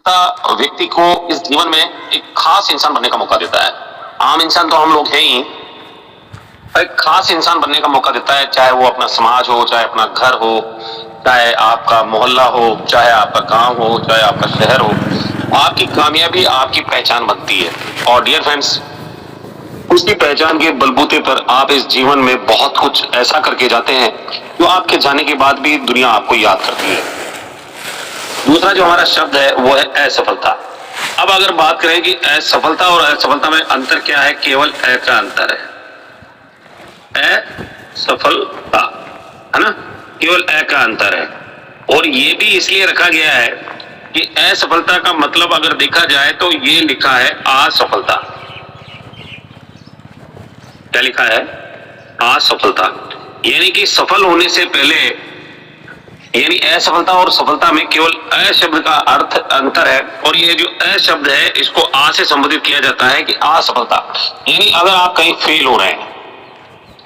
व्यक्ति को इस जीवन में एक खास इंसान बनने का मौका देता है। आम इंसान तो हम लोग हैं ही, एक खास इंसान बनने का मौका देता है, चाहे वो अपना समाज हो, चाहे अपना घर हो, चाहे आपका मोहल्ला हो, चाहे आपका गांव हो, चाहे आपका शहर हो। आपकी कामयाबी आपकी पहचान बनती है। और डियर फ्रेंड्स, उसकी पहचान के बलबूते पर आप इस जीवन में बहुत कुछ ऐसा करके जाते हैं जो आपके जाने के बाद भी दुनिया आपको याद करती है। दूसरा जो हमारा शब्द है वो है असफलता। अब अगर बात करें कि असफलता और असफलता में अंतर क्या है, केवल ए का अंतर है, असफलता, है ना, केवल ए का अंतर है। और ये भी इसलिए रखा गया है कि असफलता का मतलब अगर देखा जाए तो ये लिखा है असफलता। क्या लिखा है? असफलता, यानी कि सफल होने से पहले, यानी असफलता और सफलता में केवल अ शब्द का अर्थ अंतर है। और ये जो अ शब्द है इसको आ से संबोधित किया जाता है कि असफलता, यानी अगर आप कहीं फेल हो रहे हैं,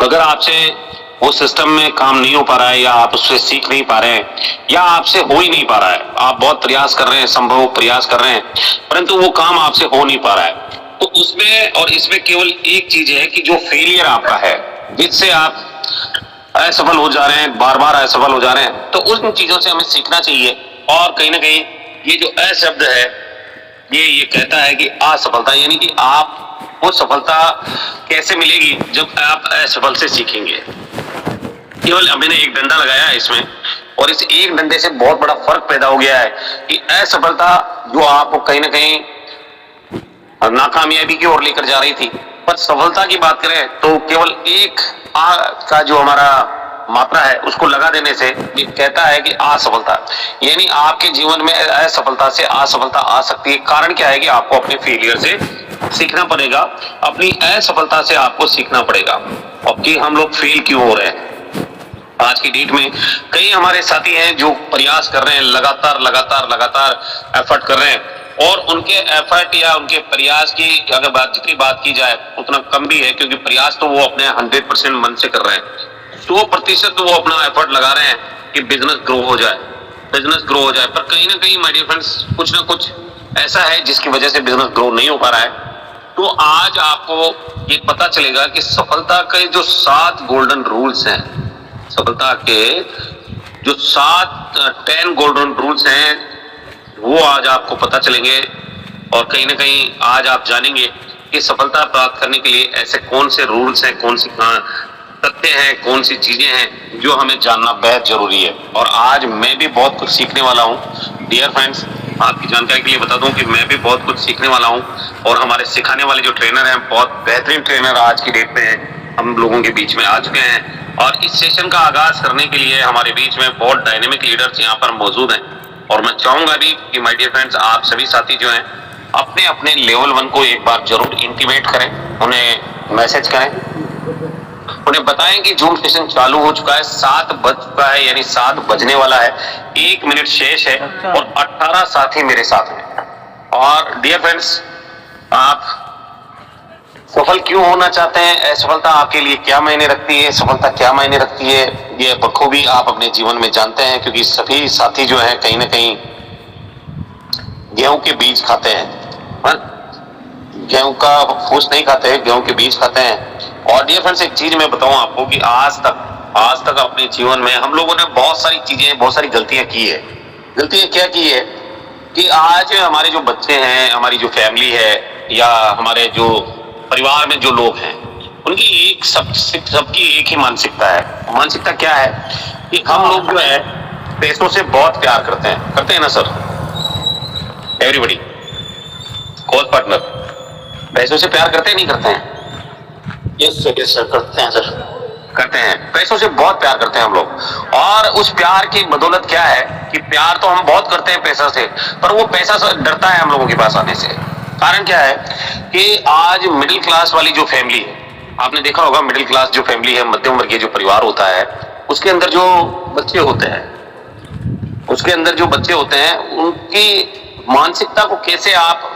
अगर आपसे वो सिस्टम में काम नहीं हो पा रहा है, या आप उससे सीख नहीं पा रहे हैं, या आपसे हो ही नहीं पा रहा है, आप बहुत प्रयास कर रहे हैं, संभव प्रयास कर रहे हैं, परंतु वो काम आपसे हो नहीं पा रहा है, तो उसमें और इसमें केवल एक चीज है कि जो फेलियर आपका है, जिससे आप असफल हो जा रहे हैं, बार बार असफल हो जा रहे हैं, तो उन चीजों से हमें सीखना चाहिए। और कहीं ना कहीं ये जो अ शब्द है ये कहता है कि असफलता, यानी कि आप वो सफलता कैसे मिलेगी जब आप असफल से सीखेंगे। केवल मैंने एक डंडा लगाया है इसमें, और इस एक डंडे से बहुत बड़ा फर्क पैदा हो गया है कि असफलता जो आपको कहीं ना कहीं नाकामयाबी की ओर लेकर जा रही थी, पर सफलता की बात करें तो केवल एक आ का जो हमारा मात्रा है उसको लगा देने से ये कहता है कि असफलता, यानी आपके जीवन में असफलता से असफलता आ सकती है। कारण क्या है कि आपको अपने फेलियर से सीखना पड़ेगा, अपनी असफलता से आपको सीखना पड़ेगा। अब कि हम लोग फेल क्यों हो रहे हैं? आज की डेट में कई हमारे साथी हैं जो प्रयास कर रहे हैं, लगातार लगातार लगातार एफर्ट कर रहे हैं, और उनके एफर्ट या उनके प्रयास की अगर जितनी बात की जाए उतना कम भी है, क्योंकि प्रयास तो वो अपने 100% मन से कर रहे हैं, 100% तो वो अपना एफर्ट लगा रहे हैं कि बिजनेस ग्रो हो जाए, बिजनेस ग्रो हो जाए। पर कहीं ना कहीं माय डियर फ्रेंड्स, कुछ ना कुछ ऐसा है जिसकी वजह से बिजनेस ग्रो नहीं हो पा रहा है। तो आज आपको ये पता चलेगा कि सफलता के जो 7 गोल्डन रूल्स हैं, सफलता के जो 10 गोल्डन रूल्स हैं, वो आज आपको पता चलेंगे। और कहीं ना कहीं आज आप जानेंगे कि सफलता प्राप्त करने के लिए ऐसे कौन से रूल्स हैं, कौन सी तथ्य हैं, कौन सी चीजें हैं जो हमें जानना बेहद जरूरी है। और आज मैं भी बहुत कुछ सीखने वाला हूँ डियर फ्रेंड्स। आपकी जानकारी के लिए बता दूं कि मैं भी बहुत कुछ सीखने वाला हूँ, और हमारे सिखाने वाले जो ट्रेनर हैं, बहुत बेहतरीन ट्रेनर आज की डेट में हम लोगों के बीच में आ चुके हैं। और इस सेशन का आगाज करने के लिए हमारे बीच में बहुत डायनेमिक लीडर्स यहाँ पर मौजूद हैं। और मैं चाहूंगा भी कि माय डियर फ्रेंड्स, आप सभी साथी जो हैं अपने अपने लेवल 1 को एक बार जरूर इंटीमेट करें, उन्हें मैसेज करें, उन्हें बताएं कि जूम सेशन चालू हो चुका है, 7 बज चुका है, यानी 7 बजने वाला है, 1 मिनट शेष है, और 18 साथी मेरे साथ हैं। और डियर फ्रेंड्स, आप सफल क्यों होना चाहते हैं, असफलता आपके लिए क्या मायने रखती है, सफलता क्या मायने रखती है, ये बखूबी आप अपने जीवन में जानते हैं, क्योंकि सभी साथी जो हैं कहीं ना कहीं गेहूं के बीज खाते हैं, गेहूं का फूस नहीं खाते, गेहूं के बीज खाते हैं। और डियर फ्रेंड्स, एक चीज मैं बताऊं आपको कि आज तक अपने जीवन में हम लोगों ने बहुत सारी चीजें, बहुत सारी गलतियां की है। गलतियां क्या की है कि आज हमारे जो बच्चे हैं, हमारी जो फैमिली है, या हमारे जो परिवार में जो लोग हैं, उनकी एक सबकी एक ही मानसिकता है। मानसिकता क्या है कि हम लोग जो है पैसों से बहुत प्यार करते हैं ना सर, एवरीबॉडी, कोच पार्टनर, पैसों से प्यार करते हैं नहीं करते हैं? यस सर, करते हैं सर, करते हैं, पैसों से बहुत प्यार करते हैं हम लोग। और उस प्यार की बदौलत क्या है कि प्यार तो हम बहुत करते हैं पैसा से, पर वो पैसा डरता है हम लोगों के पास आने से। कारण क्या है कि आज मिडिल क्लास वाली जो फैमिली है, आपने देखा होगा मिडिल क्लास जो फैमिली है, मध्यम वर्गीय जो परिवार होता है, उसके अंदर जो बच्चे होते हैं, उनकी मानसिकता को कैसे आप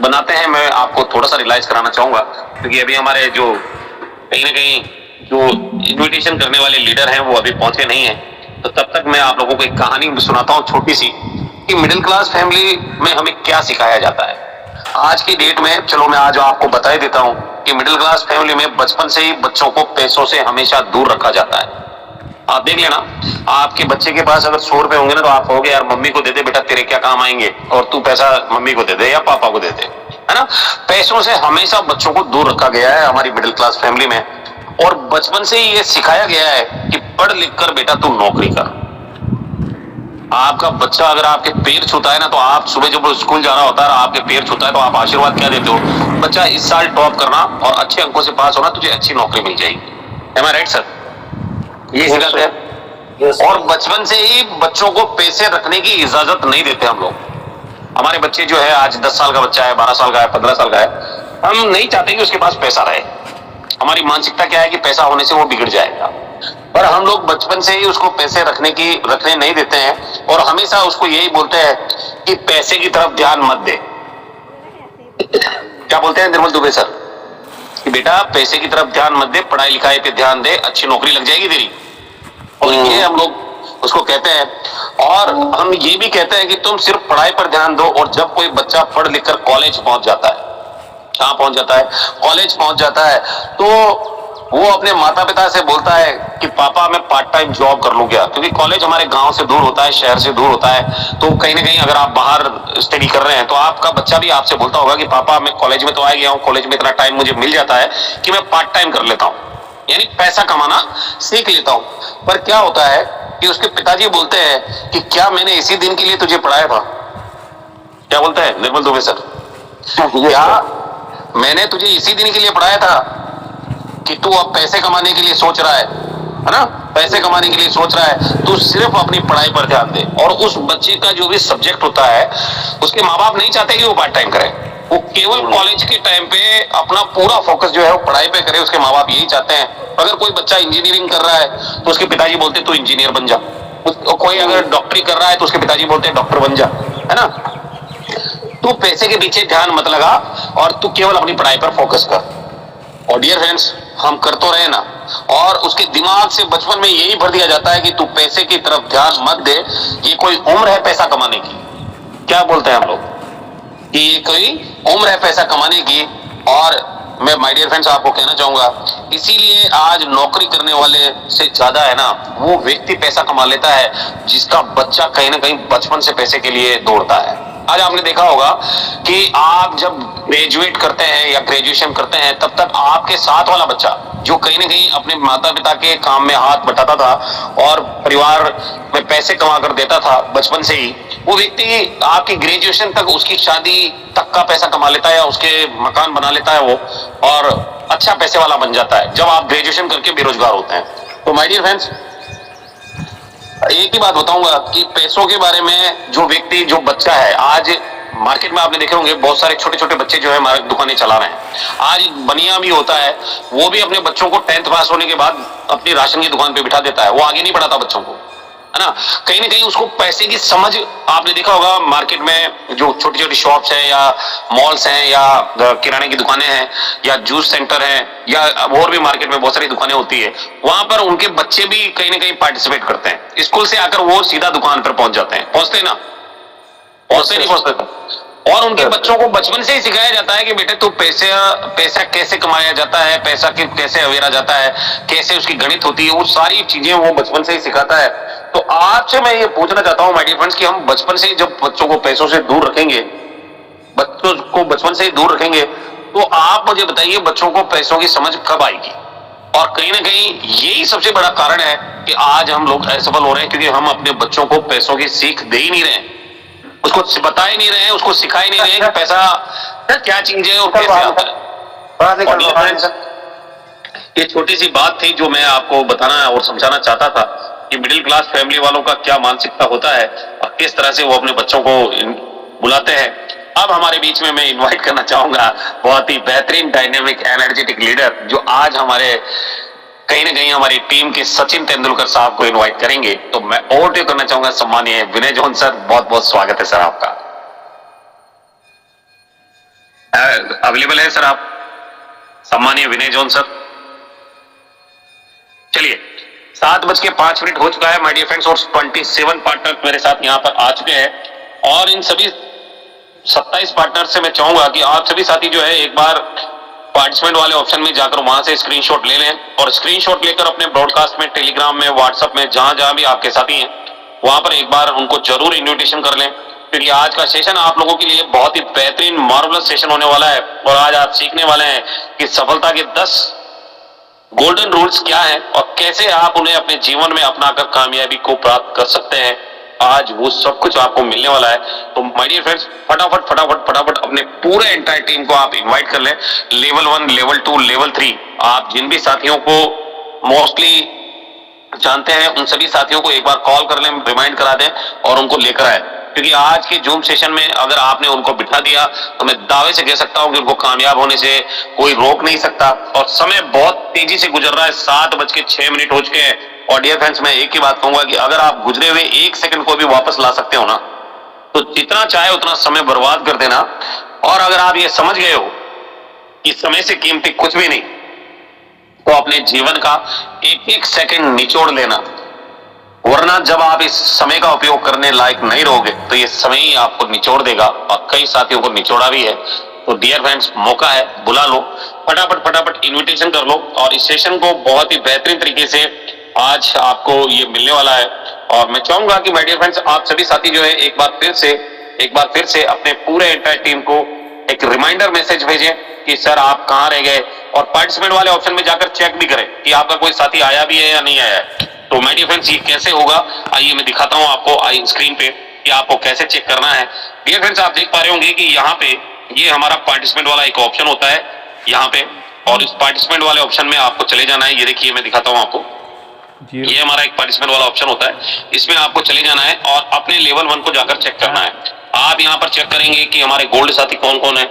बनाते हैं, मैं आपको थोड़ा सा रियलाइज कराना चाहूंगा। क्योंकि अभी हमारे जो कहीं ना कहीं जो इन्विटेशन करने वाले लीडर हैं वो अभी पहुंचे नहीं हैं, तो तब तक मैं आप लोगों को एक कहानी सुनाता हूँ छोटी सी, कि मिडिल क्लास फैमिली में हमें क्या सिखाया जाता है आज की डेट में। चलो मैं आज आपको बता ही देता हूं कि मिडिल क्लास फैमिली में बचपन से ही बच्चों को पैसों से हमेशा दूर रखा जाता है। आप देख लेना, आपके बच्चे के पास अगर 100 रुपए होंगे ना, तो आप कहोगे यार मम्मी को दे दे बेटा, तेरे क्या काम आएंगे, और तू पैसा मम्मी को दे दे या पापा को दे दे, है ना। पैसों से हमेशा बच्चों को दूर रखा गया है हमारी मिडिल क्लास फैमिली में, और बचपन से ही ये सिखाया गया है कि पढ़ लिख कर बेटा तू नौकरी कर। आपका बच्चा अगर आपके पैर छूता है ना, तो आप सुबह जब स्कूल जा रहा होता है आपके पैर छूता है, तो आप आशीर्वाद क्या देते हो, बच्चा इस साल टॉप करना और अच्छे अंकों से पास होना, तुझे अच्छी नौकरी मिल जाएगी। एम आई राइट सर? ये सिखाते हैं। और बचपन से ही बच्चों को पैसे रखने की इजाजत नहीं देते हम लोग। हमारे बच्चे जो है आज 10 साल का बच्चा है, 12 साल का है, 15 साल का है, हम नहीं चाहते कि उसके पास पैसा रहे। हमारी मानसिकता क्या है कि पैसा होने से वो बिगड़ जाएगा, पर हम लोग बचपन से ही उसको पैसे रखने नहीं देते हैं, और हमेशा उसको यही बोलते हैं कि पैसे की तरफ ध्यान मत दे। क्या बोलते हैं निर्मल दुबे सर कि बेटा पैसे की तरफ ध्यान मत दे, पढ़ाई लिखाई पे ध्यान दे, अच्छी नौकरी लग जाएगी तेरी। और ये हम लोग उसको कहते हैं। और हम ये भी कहते हैं कि तुम सिर्फ पढ़ाई पर ध्यान दो, और जब कोई बच्चा पढ़ लिख कर कॉलेज पहुंच जाता है, कहां पहुंच जाता है, कॉलेज पहुंच जाता है, तो वो अपने माता पिता से बोलता है कि पापा मैं पार्ट टाइम जॉब कर लूं क्या, क्योंकि कॉलेज हमारे गांव से दूर होता है, शहर से दूर होता है। तो कहीं ना कहीं अगर आप बाहर स्टडी कर रहे हैं, तो आपका बच्चा भी आपसे बोलता होगा कि पापा मैं कॉलेज में तो आ गया हूं, कॉलेज में इतना टाइम मुझे मिल जाता है कि मैं पार्ट टाइम कर लेता हूं, यानी पैसा कमाना सीख लेता हूं। पर क्या होता है कि उसके पिताजी बोलते हैं कि क्या मैंने इसी दिन के लिए तुझे पढ़ाया था? क्या बोलता है निर्मल दुबे सर? क्या मैंने तुझे इसी दिन के लिए पढ़ाया था कि तू अब पैसे कमाने के लिए सोच रहा है ना, पैसे कमाने के लिए सोच रहा है, तू सिर्फ अपनी पढ़ाई पर ध्यान दे। और उस बच्चे का जो भी सब्जेक्ट होता है, उसके माँ बाप नहीं चाहते कि वो पार्ट टाइम करे, वो केवल कॉलेज के टाइम पे अपना पूरा फोकस जो है वो पढ़ाई पे करे। उसके माँ बाप यही चाहते हैं। अगर कोई बच्चा इंजीनियरिंग कर रहा है तो उसके पिताजी बोलते तू इंजीनियर बन जा, कोई अगर डॉक्टरी कर रहा है तो उसके पिताजी बोलते हैं डॉक्टर बन जा, है ना। तू पैसे के पीछे ध्यान मत लगा और तू केवल अपनी पढ़ाई पर फोकस कर। और डियर फ्रेंड्स, हम कर तो रहे ना, और उसके दिमाग से बचपन में यही भर दिया जाता है कि तू पैसे की तरफ ध्यान मत दे, ये कोई उम्र है पैसा कमाने की। क्या बोलते हैं हम लोग कि ये कोई उम्र है पैसा कमाने की। और मैं माय डियर फ्रेंड्स आपको कहना चाहूंगा, इसीलिए आज नौकरी करने वाले से ज्यादा है ना वो व्यक्ति पैसा कमा लेता है जिसका बच्चा कहीं ना कहीं बचपन से पैसे के लिए दौड़ता है। आज आपने देखा होगा कि आप जब ग्रेजुएट करते हैं या ग्रेजुएशन करते हैं, तब तक आपके साथ वाला बच्चा जो कहीं ना कहीं अपने माता पिता के काम में हाथ बटाता था और परिवार में पैसे कमा कर देता था बचपन से ही, वो व्यक्ति आपकी ग्रेजुएशन तक उसकी शादी तक का पैसा कमा लेता है या उसके मकान बना लेता है वो, और अच्छा पैसे वाला बन जाता है जब आप ग्रेजुएशन करके बेरोजगार होते हैं। तो माय डियर फ्रेंड्स, एक ही बात बताऊंगा कि पैसों के बारे में जो व्यक्ति जो बच्चा है, आज मार्केट में आपने देखे होंगे बहुत सारे छोटे छोटे बच्चे जो है हमारे दुकानें चला रहे हैं। आज बनिया भी होता है, वो भी अपने बच्चों को 10th पास होने के बाद अपनी राशन की दुकान पे बिठा देता है, वो आगे नहीं बढ़ाता बच्चों को, है ना। कहीं ना कहीं उसको पैसे की समझ, आपने देखा होगा मार्केट में जो छोटी छोटी शॉप्स हैं या मॉल्स हैं या किराने की दुकानें हैं या जूस सेंटर हैं या और भी मार्केट में बहुत सारी दुकानें होती है, वहां पर उनके बच्चे भी कहीं ना कहीं पार्टिसिपेट करते हैं। स्कूल से आकर वो सीधा दुकान पर पहुंच जाते हैं, पहुंचते ना, पहुंचते नहीं पहुंचते। और उनके बच्चों को बचपन से ही सिखाया जाता है कि बेटे तू पैसा कैसे कमाया जाता है, पैसा कैसे अवेरा जाता है, कैसे उसकी गणित होती है, वो सारी चीजें वो बचपन से ही सिखाता है। तो आपसे मैं ये पूछना चाहता हूं माय डियर फ्रेंड्स कि हम बचपन से जब बच्चों को पैसों से दूर रखेंगे, बच्चों को बचपन से ही दूर रखेंगे, तो आप मुझे बताइए बच्चों को पैसों की समझ कब आएगी। और कहीं ना कहीं यही सबसे बड़ा कारण है कि आज हम लोग असफल हो रहे हैं, क्योंकि हम अपने बच्चों को पैसों की सीख दे ही नहीं रहे हैं, उसको बता ही नहीं रहे हैं, उसको सिखा ही नहीं रहे हैं कि पैसा क्या चीज है और कैसे आता है। ये छोटी सी बात थी जो मैं आपको बताना और समझाना चाहता था कि मिडिल क्लास फैमिली वालों का क्या मानसिकता होता है और किस तरह से वो अपने बच्चों को बुलाते हैं। अब हमारे बीच में मैं इनवाइट करना चाहूंगा बहुत ही बेहतरीन डायनेमिक एनर्जेटिक लीडर, जो आज हमारे कहीं ना कहीं हमारी टीम के सचिन तेंदुलकर साहब को इनवाइट करेंगे। तो मैं ओवर करना चाहूंगा सम्मानीय विनय जॉन सर, बहुत बहुत स्वागत है सर आपका। अवेलेबल है सर आप, सम्मानीय विनय जॉन सर? चलिए, 7:05 हो चुका है माय डियर फ्रेंड्स, और 27 पार्टनर मेरे साथ यहाँ पर आ चुके हैं। और इन सभी 27 पार्टनर से मैं चाहूंगा कि आप सभी साथी जो है एक बार पार्टिसिपेंट वाले ऑप्शन में जाकर वहां से स्क्रीनशॉट ले लें और स्क्रीनशॉट लेकर अपने ब्रॉडकास्ट में, टेलीग्राम में, व्हाट्सएप में, जहां जहां भी आपके साथी हैं वहां पर एक बार उनको जरूर इन्विटेशन कर लें, क्योंकि आज का सेशन आप लोगों के लिए बहुत ही बेहतरीन मार्वलस सेशन होने वाला है। और आज आप सीखने वाले हैं कि सफलता के 10 गोल्डन रूल्स क्या है और कैसे आप उन्हें अपने जीवन में अपनाकर कामयाबी को प्राप्त कर सकते हैं। आज वो सब कुछ आपको मिलने वाला है। तो माय डियर फ्रेंड्स, फटाफट फटाफट फटाफट अपने पूरे एंटायर टीम को आप इनवाइट कर लें। लेवल 1, लेवल 2, लेवल 3, आप जिन भी साथियों को मोस्टली जानते हैं उन सभी साथियों को एक बार कॉल कर लें, रिमाइंड करा दें और उनको लेकर आए, क्योंकि आज के जूम सेशन में अगर आपने उनको बिठा दिया तो मैं दावे से कह सकता हूं कि उनको कामयाब होने से कोई रोक नहीं सकता। और समय बहुत तेजी से गुजर रहा है, 7:06 हो चुके हैं। और डियर फ्रेंड्स, मैं एक ही बात कहूंगा कि अगर आप गुजरे हुए 1 सेकंड को भी वापस ला सकते हो ना, तो जितना चाहे उतना समय बर्बाद कर देना। और अगर आप ये समझ गए हो कि समय से कीमती कुछ भी नहीं, तो अपने जीवन का एक एक सेकंड निचोड़ लेना, वरना जब आप इस समय का उपयोग करने लायक नहीं रहोगे तो ये समय ही आपको निचोड़ देगा। और कई साथियों को निचोड़ा भी है। तो डियर फ्रेंड्स, मौका है, बुला लो, फटाफट फटाफट इनविटेशन कर लो और इस सेशन को बहुत ही बेहतरीन तरीके से आज आपको ये मिलने वाला है। और मैं चाहूंगा कि माय डियर फ्रेंड्स, आप सभी साथी जो है एक बार फिर से अपने पूरे एंटायर टीम को एक रिमाइंडर मैसेज भेजें कि सर आप कहां रह गए, और पार्टिसिपेंट वाले ऑप्शन में जाकर चेक भी करें कि आपका कोई साथी आया भी है या नहीं आया है। तो माय डियर फ्रेंड्स, ये कैसे होगा, आइए मैं दिखाता हूं आपको आई स्क्रीन पे कि आपको कैसे चेक करना है। डियर फ्रेंड्स, आप देख पा रहे होंगे कि यहाँ पे ये हमारा पार्टिसिपेंट वाला एक ऑप्शन होता है यहाँ पे, और इस पार्टिसिपेंट वाले ऑप्शन में आपको चले जाना है। ये देखिए, मैं दिखाता हूँ आपको, ये हमारा एक पार्टिसिपेंट वाला ऑप्शन होता है, इसमें आपको चले जाना है और अपने लेवल 1 को जाकर चेक करना है। आप यहाँ पर चेक करेंगे कि हमारे गोल्ड साथी कौन कौन है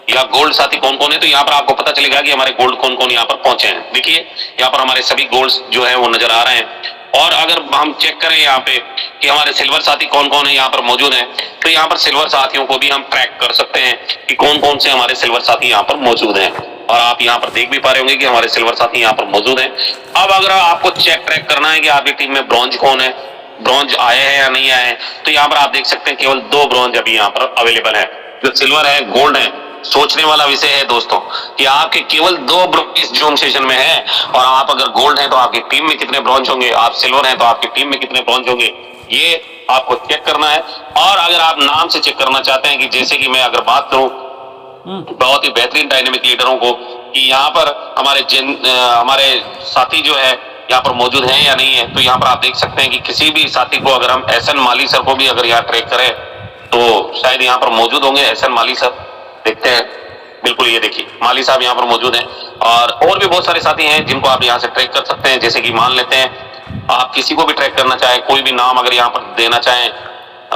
या गोल्ड साथी कौन कौन है, तो यहाँ पर आपको पता चलेगा कि हमारे गोल्ड कौन कौन यहाँ पर पहुंचे हैं। देखिए, यहाँ पर हमारे सभी गोल्ड्स जो है वो नजर आ रहे हैं। और अगर हम चेक करें यहाँ पे कि हमारे सिल्वर साथी कौन कौन है यहाँ पर मौजूद है, तो यहाँ पर सिल्वर साथियों को भी हम ट्रैक कर सकते हैं कि कौन कौन से हमारे सिल्वर साथी यहाँ पर मौजूद हैं। और आप यहाँ पर देख भी पा रहे होंगे कि हमारे सिल्वर साथी यहाँ पर मौजूद हैं। अब अगर आपको चेक ट्रैक करना है कि आपकी टीम में ब्रॉन्ज कौन है, ब्रॉन्ज आए हैं या नहीं आए हैं, तो यहाँ पर आप देख सकते हैं केवल 2 ब्रॉन्ज अभी यहाँ पर अवेलेबल है। जो सिल्वर है, गोल्ड है, सोचने वाला विषय है दोस्तों कि आपके केवल 2 ब्रॉन्ज इस जूम सेशन में है। और आप अगर गोल्ड हैं तो आपकी टीम में कितने ब्रॉन्ज होंगे, आप सिल्वर हैं तो आपकी टीम में कितने ब्रॉन्ज होंगे, ये आपको चेक करना है। और अगर आप नाम से चेक करना चाहते हैं कि जैसे कि मैं अगर बात करूं बहुत ही बेहतरीन डायनेमिक लीडरों को कि यहाँ पर हमारे साथी जो है यहाँ पर मौजूद हैं या नहीं है, तो यहाँ पर आप देख सकते हैं कि किसी भी साथी को अगर हम एसएन माली सर को भी अगर यहाँ ट्रैक करें तो शायद यहाँ पर मौजूद होंगे एसएन माली सर। देखते हैं, बिल्कुल ये देखिए माली साहब यहाँ पर मौजूद हैं। और भी बहुत सारे साथी हैं जिनको आप यहाँ से ट्रैक कर सकते हैं। जैसे कि मान लेते हैं आप किसी को भी ट्रैक करना चाहें, कोई भी नाम अगर यहाँ पर देना चाहें,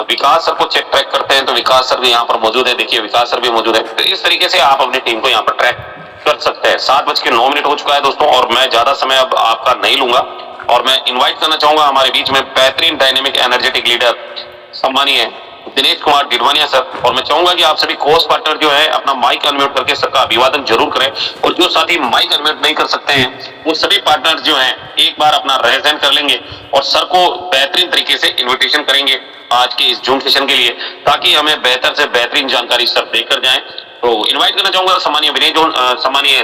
विकास सर को चेक ट्रैक करते हैं तो विकास सर भी यहाँ पर मौजूद है। देखिए, विकास सर भी मौजूद है। तो इस तरीके से आप अपनी टीम को यहाँ पर ट्रैक कर सकते हैं। 7:09 हो चुका है दोस्तों, और मैं ज्यादा समय अब आपका नहीं लूंगा और मैं इन्वाइट करना चाहूंगा हमारे बीच में बेहतरीन डायनेमिक एनर्जेटिक लीडर सम्मानीय दिनेश कुमार डिडवानिया सर। और मैं चाहूंगा कि आप सभी कोर्स पार्टनर जो है अपना माइक अनम्यूट करके सर का अभिवादन जरूर करें, और जो साथी माइक अनम्यूट नहीं कर सकते हैं वो सभी पार्टनर जो हैं एक बार अपना रेज हैंड कर लेंगे और सर को बेहतरीन तरीके से इन्विटेशन करेंगे आज के इस जूम सेशन के लिए, ताकि हमें बेहतर से बेहतरीन जानकारी सर देकर जाएं। तो इनवाइट करना चाहूंगा सम्मानीय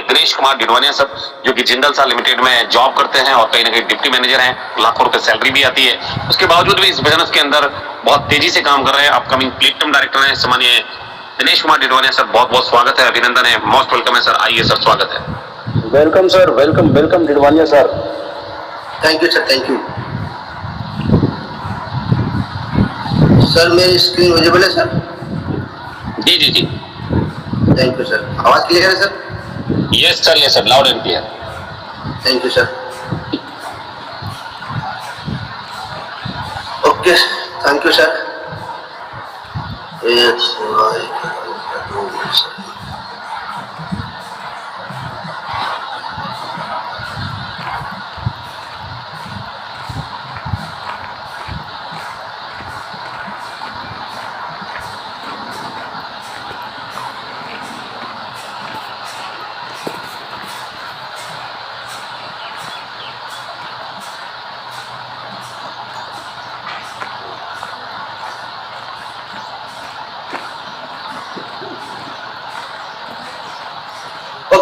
दिनेश कुमार डिडवानिया सर, जो कि जिंदल सा लिमिटेड में जॉब करते हैं और कहीं ना कहीं डिप्टी मैनेजर हैं, लाखों रुपए सैलरी भी आती है। उसके बावजूद भी इस बिजनेस के अंदर बहुत तेजी से काम कर रहे हैं। अपकमिंग प्लेटफॉर्म डायरेक्टर हैं सम्मानीय दिनेश कुमार डिडवानिया सर। बहुत बहुत स्वागत है, अभिनंदन है, मोस्ट वेलकम है सर। आइए सर, स्वागत है। Welcome sir, welcome welcome Didwania sir. Thank you sir, thank you sir. मेरी स्क्रीन विजिबल है सर? जी जी जी, थैंक यू सर। आवाज क्लियर है sir? Yes sir, loud and clear. Thank you sir. Okay, thank you sir.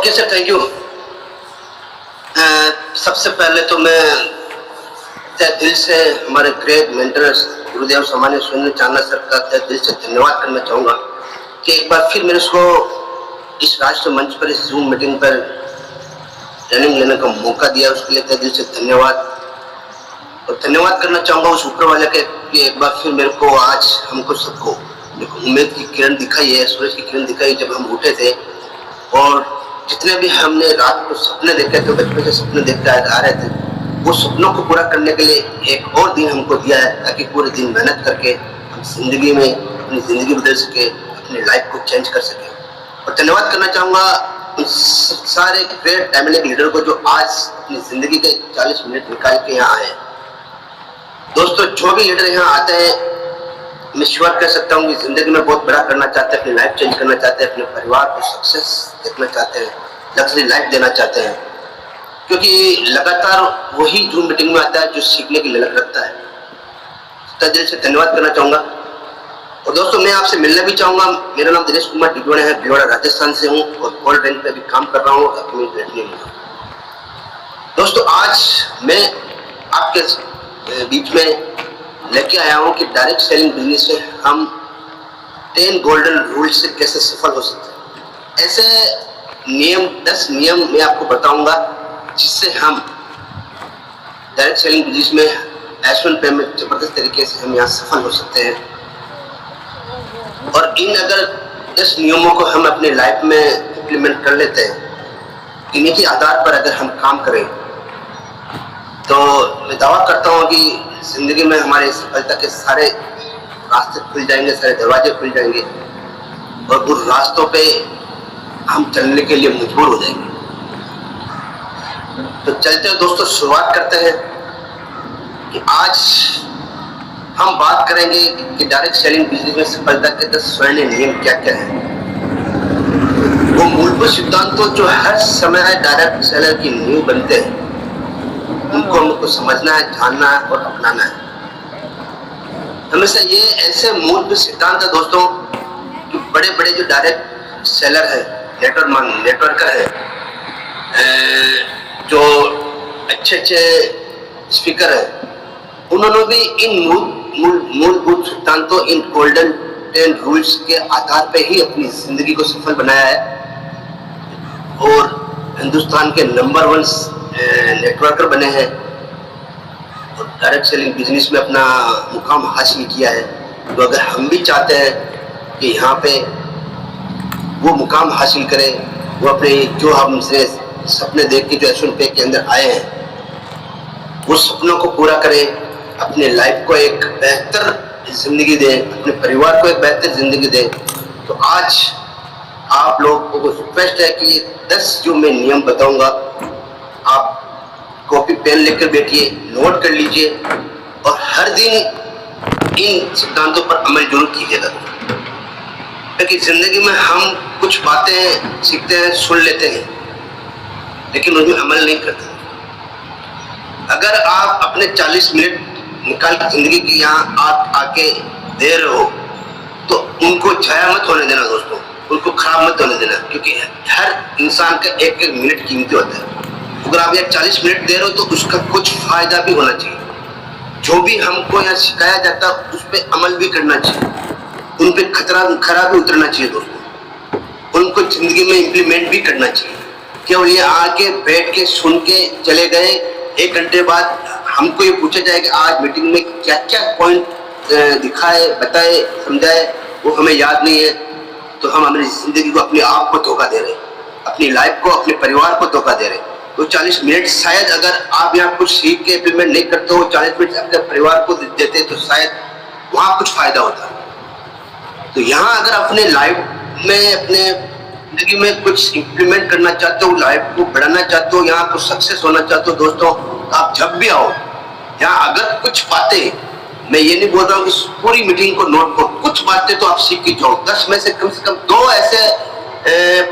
Okay sir, thank you. सबसे पहले तो मैं तहे दिल से हमारे ग्रेट मेंटर्स गुरुदेव सामान्य सुरेंद्र चांदना सर का तहे दिल से धन्यवाद करना चाहूँगा कि एक बार फिर मेरे को इस राष्ट्र मंच पर, इस जूम मीटिंग पर ट्रेनिंग लेने का मौका दिया, उसके लिए तहे दिल से धन्यवाद। और धन्यवाद करना चाहूँगा उस ऊपर वाले के कि एक बार फिर मेरे को आज हमको सबको उम्मीद की किरण दिखाई है, सूरज की किरण दिखाई जब हम उठे थे। और जितने भी हमने रात को सपने देखे थे, बचपन से सपने देखते आ रहे थे, वो सपनों को पूरा करने के लिए एक और दिन हमको दिया है, ताकि पूरे दिन मेहनत करके हम जिंदगी में अपनी ज़िंदगी बदल सके, अपनी लाइफ को चेंज कर सके। और धन्यवाद करना चाहूँगा उन सारे ग्रेट एमएलए लीडर को जो आज अपनी ज़िंदगी के 40 मिनट निकाल के यहाँ आए। दोस्तों, जो भी लीडर यहाँ आते हैं, मैं श्योर कर सकता हूँ कि जिंदगी में बहुत बड़ा करना चाहते हैं, अपनी लाइफ चेंज करना चाहते हैं, अपने परिवार को सक्सेस देखना चाहते हैं, लग्जरी लाइफ देना चाहते हैं। क्योंकि लगातार वही जूम मीटिंग में आता है जो सीखने की ललक रखता है। तो दिल से धन्यवाद करना चाहूँगा। और दोस्तों, मैं आपसे मिलना भी चाहूँगा। मेरा नाम दिनेश कुमार टिटवाने है, भिलवाड़ा राजस्थान से हूँ और गोल्ड रैंक पे भी काम कर रहा हूँ अपनी ट्रेनिंग में। दोस्तों, आज मैं आपके बीच में लेके आया हूँ कि डायरेक्ट सेलिंग बिजनेस में हम 10 गोल्डन रूल्स से कैसे सफल हो सकते हैं। ऐसे नियम, 10 नियम मैं आपको बताऊंगा जिससे हम डायरेक्ट सेलिंग बिजनेस में एस1 पे में जबरदस्त तरीके से हम यहाँ सफल हो सकते हैं। और इन अगर 10 नियमों को हम अपने लाइफ में इम्प्लीमेंट कर लेते हैं, इन्हीं के आधार पर अगर हम काम करें, तो मैं दावा करता हूँ कि जिंदगी में हमारे सफलता के सारे रास्ते खुल जाएंगे, सारे दरवाजे खुल जाएंगे और उन रास्तों पे हम चलने के लिए मजबूर हो जाएंगे। तो चलते हैं दोस्तों, शुरुआत करते हैं कि आज हम बात करेंगे कि डायरेक्ट सेलिंग बिजनेस में सफलता के 10 स्वर्ण नियम क्या क्या है। वो मूलभूत सिद्धांतों जो हर समय डायरेक्ट सेलर की नींव बनते हैं, उनको हमको समझना है, जानना है और अपनाना है। हमेशा ये ऐसे मूलभूत सिद्धांत है दोस्तों कि बड़े बड़े जो डायरेक्ट सेलर है, नेटवर्कर है, जो अच्छे अच्छे स्पीकर है, उन्होंने भी इन मूलभूत सिद्धांतों, इन गोल्डन 10 रूल्स के आधार पे ही अपनी जिंदगी को सफल बनाया है और हिंदुस्तान के नंबर 1 नेटवर्कर बने हैं और डायरेक्ट सेलिंग बिजनेस में अपना मुकाम हासिल किया है। तो अगर हम भी चाहते हैं कि यहाँ पे वो मुकाम हासिल करें, वो अपने जो हमसे सपने देख के जो एस1 पे के अंदर आए हैं, वो सपनों को पूरा करें, अपने लाइफ को एक बेहतर जिंदगी दें, अपने परिवार को एक बेहतर जिंदगी दें। तो आज आप लोगों को रिक्वेस्ट है कि 10 जो मैं नियम बताऊंगा, आप कॉपी पेन लेकर बैठिए, नोट कर लीजिए और हर दिन इन सिद्धांतों पर अमल जरूर कीजिएगा। क्योंकि जिंदगी में हम कुछ बातें सीखते हैं, सुन लेते हैं, लेकिन उसमें अमल नहीं करते। अगर आप अपने 40 मिनट निकाल के जिंदगी की यहाँ आप आके दे रहे हो, तो उनको छाया मत होने देना दोस्तों, उनको खराब मत होने देना। क्योंकि हर इंसान का एक एक मिनट कीमती होता है। अगर आप यहाँ 40 मिनट दे रहे हो तो उसका कुछ फायदा भी होना चाहिए। जो भी हमको यहाँ सिखाया जाता है उस पर अमल भी करना चाहिए, उन पर खरा भी उतरना चाहिए दोस्तों, उनको जिंदगी में इम्प्लीमेंट भी करना चाहिए। केवल ये आके बैठ के सुन के चले गए, 1 घंटे बाद हमको ये पूछा जाए कि आज मीटिंग में क्या क्या पॉइंट दिखाए, बताए, समझाए, वो हमें याद नहीं है, तो हम अपनी जिंदगी को, अपने आप को धोखा दे रहे, अपनी लाइफ को, अपने परिवार को धोखा दे रहे। तो 40 मिनट शायद अगर आप यहाँ कुछ सीख के इम्प्लीमेंट नहीं करते हो, 40 मिनट अपने परिवार को देते तो शायद वहाँ कुछ फायदा होता। तो यहाँ अगर अपने लाइफ में, अपने जिंदगी में कुछ इम्प्लीमेंट करना चाहते हो, लाइफ को बढ़ाना चाहते हो, यहाँ कुछ सक्सेस होना चाहते हो दोस्तों, आप जब भी आओ यहाँ, अगर कुछ बातें, मैं ये नहीं बोल रहा हूँ कि पूरी मीटिंग को नोट करो, कुछ बातें तो आप सीख के जाओ। 10 में से कम 2 ऐसे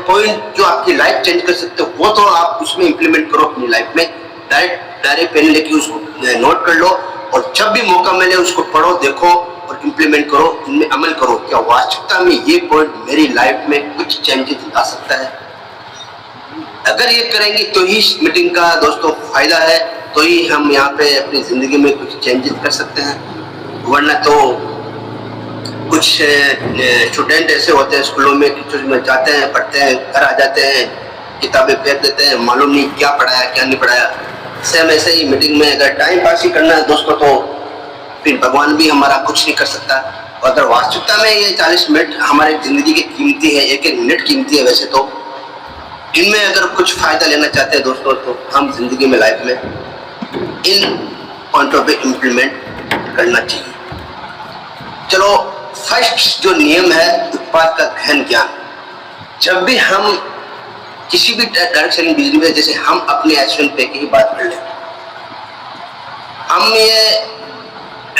पॉइंट जो आपकी लाइफ चेंज कर सकते हो, वो तो आप उसमें इंप्लीमेंट करो अपनी लाइफ में। डायरेक्ट पेन लेके उसको नोट कर लो और जब भी मौका मिले उसको पढ़ो, देखो और इंप्लीमेंट करो, इनमें अमल करो। क्या वास्तविकता में ये पॉइंट मेरी लाइफ में कुछ चेंजेस ला सकता है? अगर ये करेंगे तो ही इस मीटिंग का दोस्तों फायदा है, तो ही हम यहाँ पे अपनी जिंदगी में कुछ चेंजेस कर सकते हैं। वरना तो कुछ स्टूडेंट ऐसे होते हैं स्कूलों में कि में जाते हैं, पढ़ते हैं, घर आ जाते हैं, किताबें फेंक देते हैं, मालूम नहीं क्या पढ़ाया क्या नहीं पढ़ाया। सेम ऐसे ही मीटिंग में अगर टाइम पास ही करना है दोस्तों, तो फिर भगवान भी हमारा कुछ नहीं कर सकता। और अगर वास्तविकता में ये 40 मिनट हमारी जिंदगी की कीमती है, एक एक मिनट कीमती है वैसे तो, इनमें अगर कुछ फायदा लेना चाहते हैं दोस्तों, तो हम जिंदगी में लाइफ में इन पॉइंट ऑफ व्यू इम्प्लीमेंट करना चाहिए। चलो, फर्स्ट जो नियम है उत्पाद का गहन ज्ञान। जब भी हम किसी भी डायरेक्ट सेलिंग बिजनेस में, जैसे हम अपने H1 पे की ही बात कर लें, हम ये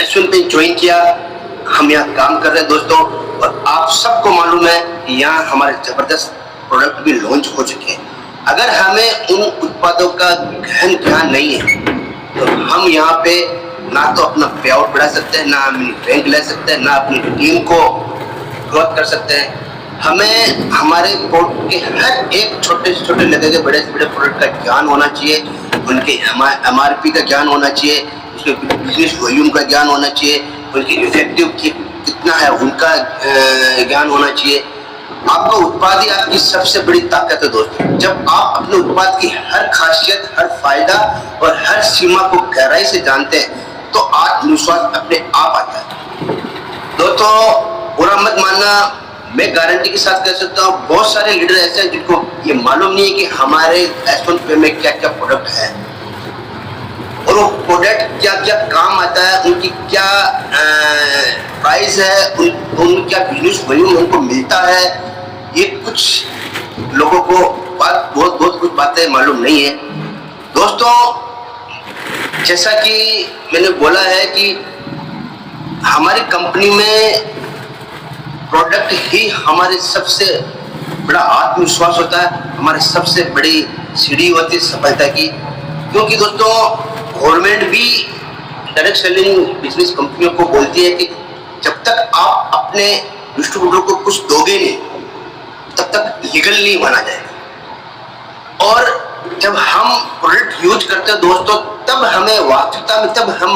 H1 पे ज्वाइन किया, हम यहाँ काम कर रहे हैं दोस्तों, और आप सबको मालूम है कि यहाँ हमारे जबरदस्त प्रोडक्ट भी लॉन्च हो चुके हैं। अगर हमें उन उत्पादों का गहन ज्ञान नहीं है तो हम यहाँ पे ना तो अपना पे आउट बढ़ा सकते हैं, ना अपनी रैंक ले सकते हैं, ना अपनी टीम को ग्रोथ कर सकते हैं। हमें हमारे प्रोडक्ट के हर एक छोटे से छोटे लगे के बड़े से बड़े प्रोडक्ट का ज्ञान होना चाहिए, उनके MRP का ज्ञान होना चाहिए, उसके बिजनेस वॉल्यूम का ज्ञान होना चाहिए, उनकी इफेक्टिव कितना है उनका ज्ञान होना चाहिए। आपका उत्पाद ही आपकी सबसे बड़ी ताकत है दोस्तों। जब आप अपने उत्पाद की हर खासियत, हर फायदा और हर सीमा को गहराई से जानते हैं तो आत्मविश्वास अपने आप आता है। दोस्तों, बुरा मत मानना, मैं गारंटी के साथ कह सकता हूँ बहुत सारे लीडर ऐसे हैं जिनको ये मालूम नहीं है कि हमारे H1 पे में क्या क्या प्रोडक्ट है और वो प्रोडक्ट क्या क्या काम आता है, उनकी क्या प्राइस है, उन क्या बिजनेस वॉल्यूम उनको मिलता है। ये कुछ लोगों को बहुत कुछ बातें मालूम नहीं है दोस्तों। जैसा कि मैंने बोला है कि हमारी कंपनी में प्रोडक्ट ही हमारे सबसे बड़ा आत्मविश्वास होता है, हमारी सबसे बड़ी सीढ़ी होती है सफलता की। क्योंकि दोस्तों, गवर्नमेंट भी डायरेक्ट सेलिंग बिजनेस कंपनियों को बोलती है कि जब तक आप अपने डिस्ट्रीब्यूटर को कुछ दोगे नहीं तब तक लीगल नहीं माना जाएगा। और जब हम प्रोडक्ट यूज करते हैं दोस्तों, तब हमें वास्तविकता में तब हम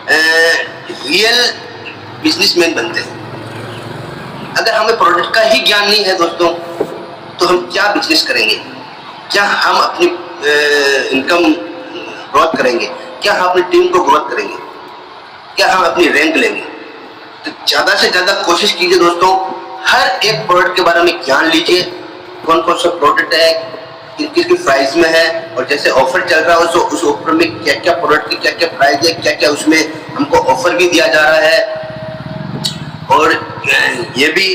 रियल बिजनेसमैन बनते हैं। अगर हमें प्रोडक्ट का ही ज्ञान नहीं है दोस्तों, तो हम क्या बिजनेस करेंगे, क्या हम अपनी इनकम ग्रोथ करेंगे, क्या हम अपनी टीम को ग्रोथ करेंगे, क्या हम अपनी रैंक लेंगे। तो ज़्यादा से ज़्यादा कोशिश कीजिए दोस्तों, हर एक प्रोडक्ट के बारे में ज्ञान लीजिए, कौन कौन सा प्रोडक्ट है, किस प्राइस में है, और जैसे ऑफर चल रहा है उस ऑफर में क्या क्या प्रोडक्ट की क्या क्या प्राइस है, क्या क्या उसमें हमको ऑफर भी दिया जा रहा है। और ये भी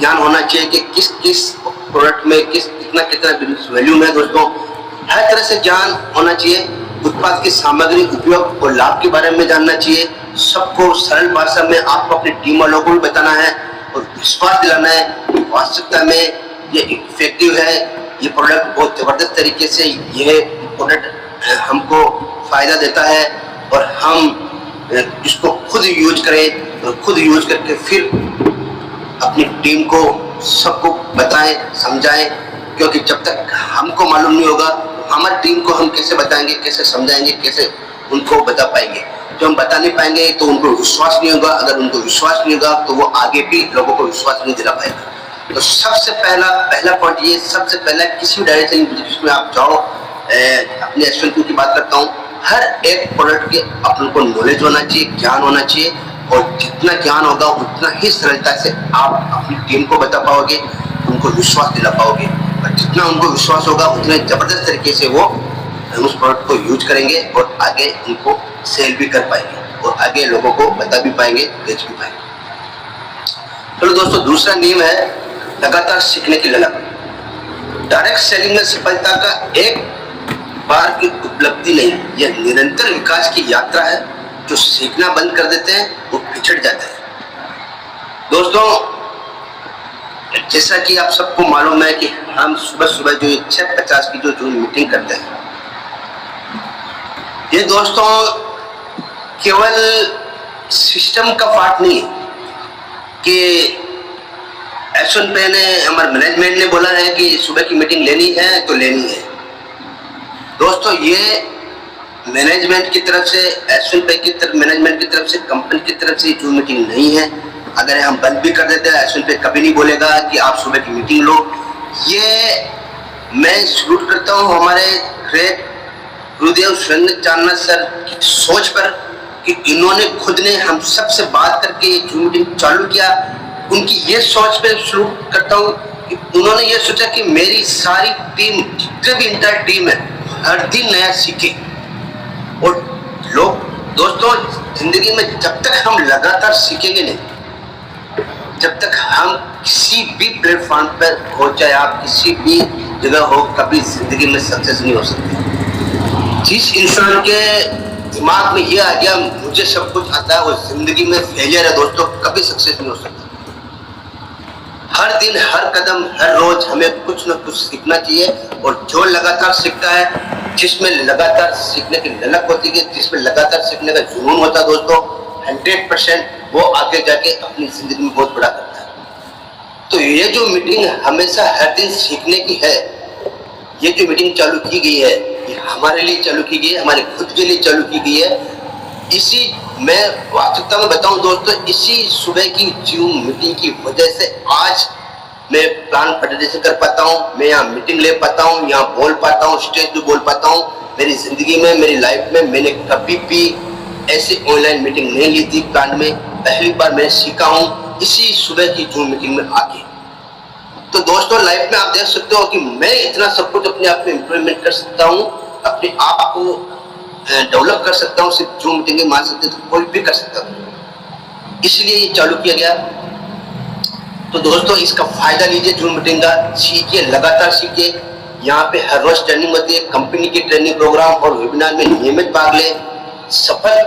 ज्ञान होना चाहिए कि किस किस प्रोडक्ट में कितना बिजनेस वैल्यूम है दोस्तों। हर तरह से ज्ञान होना चाहिए। उत्पाद की सामग्री, उपयोग और लाभ के बारे में जानना चाहिए। सबको सरल भाषा में आपको अपनी टीम वालों को भी बताना है और विश्वास दिलाना है कि वास्तविकता में ये इफेक्टिव है, ये प्रोडक्ट बहुत ज़बरदस्त तरीके से ये प्रोडक्ट हमको फ़ायदा देता है और हम इसको खुद यूज करें और खुद यूज करके फिर अपनी टीम को सबको बताएं, समझाएं। क्योंकि जब तक हमको मालूम नहीं होगा हमारी टीम को हम कैसे बताएंगे, कैसे समझाएंगे, कैसे उनको बता पाएंगे। जो हम बता नहीं पाएंगे तो उनको विश्वास नहीं होगा। अगर उनको विश्वास नहीं होगा तो वो आगे भी लोगों को विश्वास नहीं दिला पाएगा। तो सबसे पहला पॉइंट ये, सबसे पहला किसी भी डायरेक्ट सेलिंग बिजनेस में आप जाओ, अपने H1 की बात करता हूँ, हर एक प्रोडक्ट के अपन को नॉलेज होना चाहिए, ज्ञान होना चाहिए। और जितना ज्ञान होगा उतना ही सरलता से आप अपनी टीम को बता पाओगे, उनको विश्वास दिला पाओगे। और जितना उनको विश्वास होगा उतने ज़बरदस्त तरीके से वो उस प्रोडक्ट को यूज करेंगे और आगे उनको सेल भी कर पाएंगे और आगे लोगों को बता भी पाएंगे, बेच भी पाएंगे। चलो दोस्तों, दूसरा नियम है लगातार सीखने की ललक। डायरेक्ट सेलिंग में सफलता का एक बार की उपलब्धि नहीं, यह निरंतर विकास की यात्रा है। जो सीखना बंद कर देते हैं वो पिछड़ जाते हैं। दोस्तों, जैसा कि आप सबको मालूम है कि हम सुबह जो 6:50 की जो मीटिंग करते हैं, ये दोस्तों केवल सिस्टम का पार्ट नहीं है कि एस1 पे ने हमारे मैनेजमेंट ने बोला है कि सुबह की मीटिंग लेनी है तो लेनी है। दोस्तों ये मैनेजमेंट की तरफ से, एस1 पे की तरफ मैनेजमेंट की तरफ से, कंपनी की तरफ से जो मीटिंग नहीं है। अगर हम बंद भी कर देते हैं, एस1 पे कभी नहीं बोलेगा कि आप सुबह की मीटिंग लो। ये मैं सल्यूट करता हूँ हमारे ग्रेट गुरुदेव सुरेंद्र चांदना सर की सोच पर कि इन्होंने खुद ने हम सब से बात करके ये जूम मीटिंग चालू किया। उनकी ये सोच पे सल्यूट करता हूँ कि उन्होंने ये सोचा कि मेरी सारी टीम, जितने भी इंटर टीम है, हर दिन नया सीखे। और लोग दोस्तों जिंदगी में जब तक हम लगातार सीखेंगे नहीं, जब तक हम किसी भी प्लेटफॉर्म पर हो, चाहे आप किसी भी जगह हो, कभी जिंदगी में सक्सेस नहीं हो सकते। जिस इंसान के दिमाग में ये आ गया मुझे सब कुछ आता है, वो जिंदगी में फेलियर है दोस्तों, कभी सक्सेस नहीं हो सकता। हर दिन, हर कदम, हर रोज हमें कुछ न कुछ सीखना चाहिए। और जो लगातार सीखता है, जिसमें लगातार सीखने की ललक होती है, जिसमें लगातार सीखने का जुनून होता है दोस्तों, 100% वो आगे जाके अपनी जिंदगी में बहुत बड़ा करता है। तो ये जो मीटिंग हमेशा हर दिन सीखने की है, ये जो मीटिंग चालू की गई है, ये हमारे लिए चालू की गई है, हमारे खुद के लिए चालू की गई है। इसी मैं वास्तविकता में बताऊं दोस्तों, इसी सुबह की जूम मीटिंग की वजह से आज मैं प्लान प्रेजेंटेशन कर पाता हूं, मैं यहाँ मीटिंग ले पाता हूं, यहाँ बोल पाता हूं, स्टेज पे बोल पाता हूं। मेरी जिंदगी में, मेरी लाइफ में मैंने कभी भी ऐसी ऑनलाइन मीटिंग नहीं ली थी प्लान में। पहली बार मैंने सीखा हूँ इसी सुबह की जूम मीटिंग में आके। तो दोस्तों लाइफ में आप देख सकते हो कि मैं इतना सब कुछ अपने आप में इम्प्लीमेंट कर सकता हूँ, अपने आप को डेवलप कर सकता हूँ। सिर्फ जूम मीटिंग मान सकते तो कोई भी कर सकता हूँ, इसलिए ये चालू किया गया। तो दोस्तों इसका फायदा लीजिए, जूम मीटिंग का सीखिए, लगातार सीखिए। यहाँ पे हर रोज ट्रेनिंग होती है, कंपनी की ट्रेनिंग प्रोग्राम और वेबिनार में नियमित भाग ले। सफल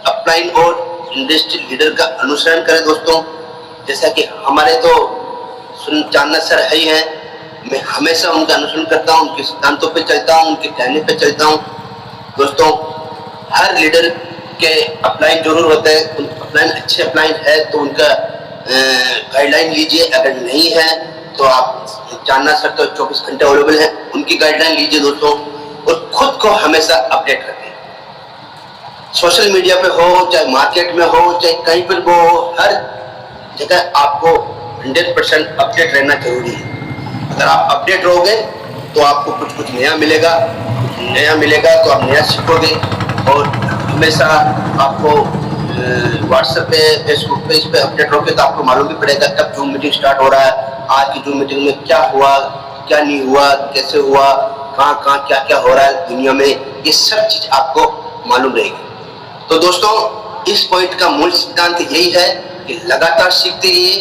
अपलाइन और इंडस्ट्री लीडर का अनुसरण करें दोस्तों। जैसा कि हमारे तो चांदना सर है ही हैं, मैं हमेशा उनका अनुसरण करता हूँ, उनके सिद्धांतों पे चलता हूँ, उनके कहने पे चलता हूँ। दोस्तों हर लीडर के अपलाइन जरूर होते हैं, अपलाइन अच्छे अपलाइन है तो उनका गाइडलाइन लीजिए। अगर नहीं है तो आप जानना सर तो 24 घंटे अवेलेबल है, उनकी गाइडलाइन लीजिए दोस्तों। और खुद को हमेशा अपडेट रखें, सोशल मीडिया पे हो, चाहे मार्केट में हो, चाहे कहीं पर हो, हर जगह आपको 100% अपडेट रहना जरूरी है। अगर आप अपडेट रहोगे तो आपको कुछ नया मिलेगा, तो आप नया सीखोगे। और हमेशा आपको व्हाट्सएप पे, फेसबुक पे, इस पे अपडेट रहोगे तो आपको मालूम भी पड़ेगा कब जूम मीटिंग स्टार्ट हो रहा है, आज की जूम मीटिंग में क्या हुआ, क्या नहीं हुआ, कैसे हुआ, कहाँ क्या क्या हो रहा है दुनिया में, ये सब चीज आपको मालूम रहेगी। तो दोस्तों इस पॉइंट का मूल सिद्धांत यही है कि लगातार सीखते रहिए,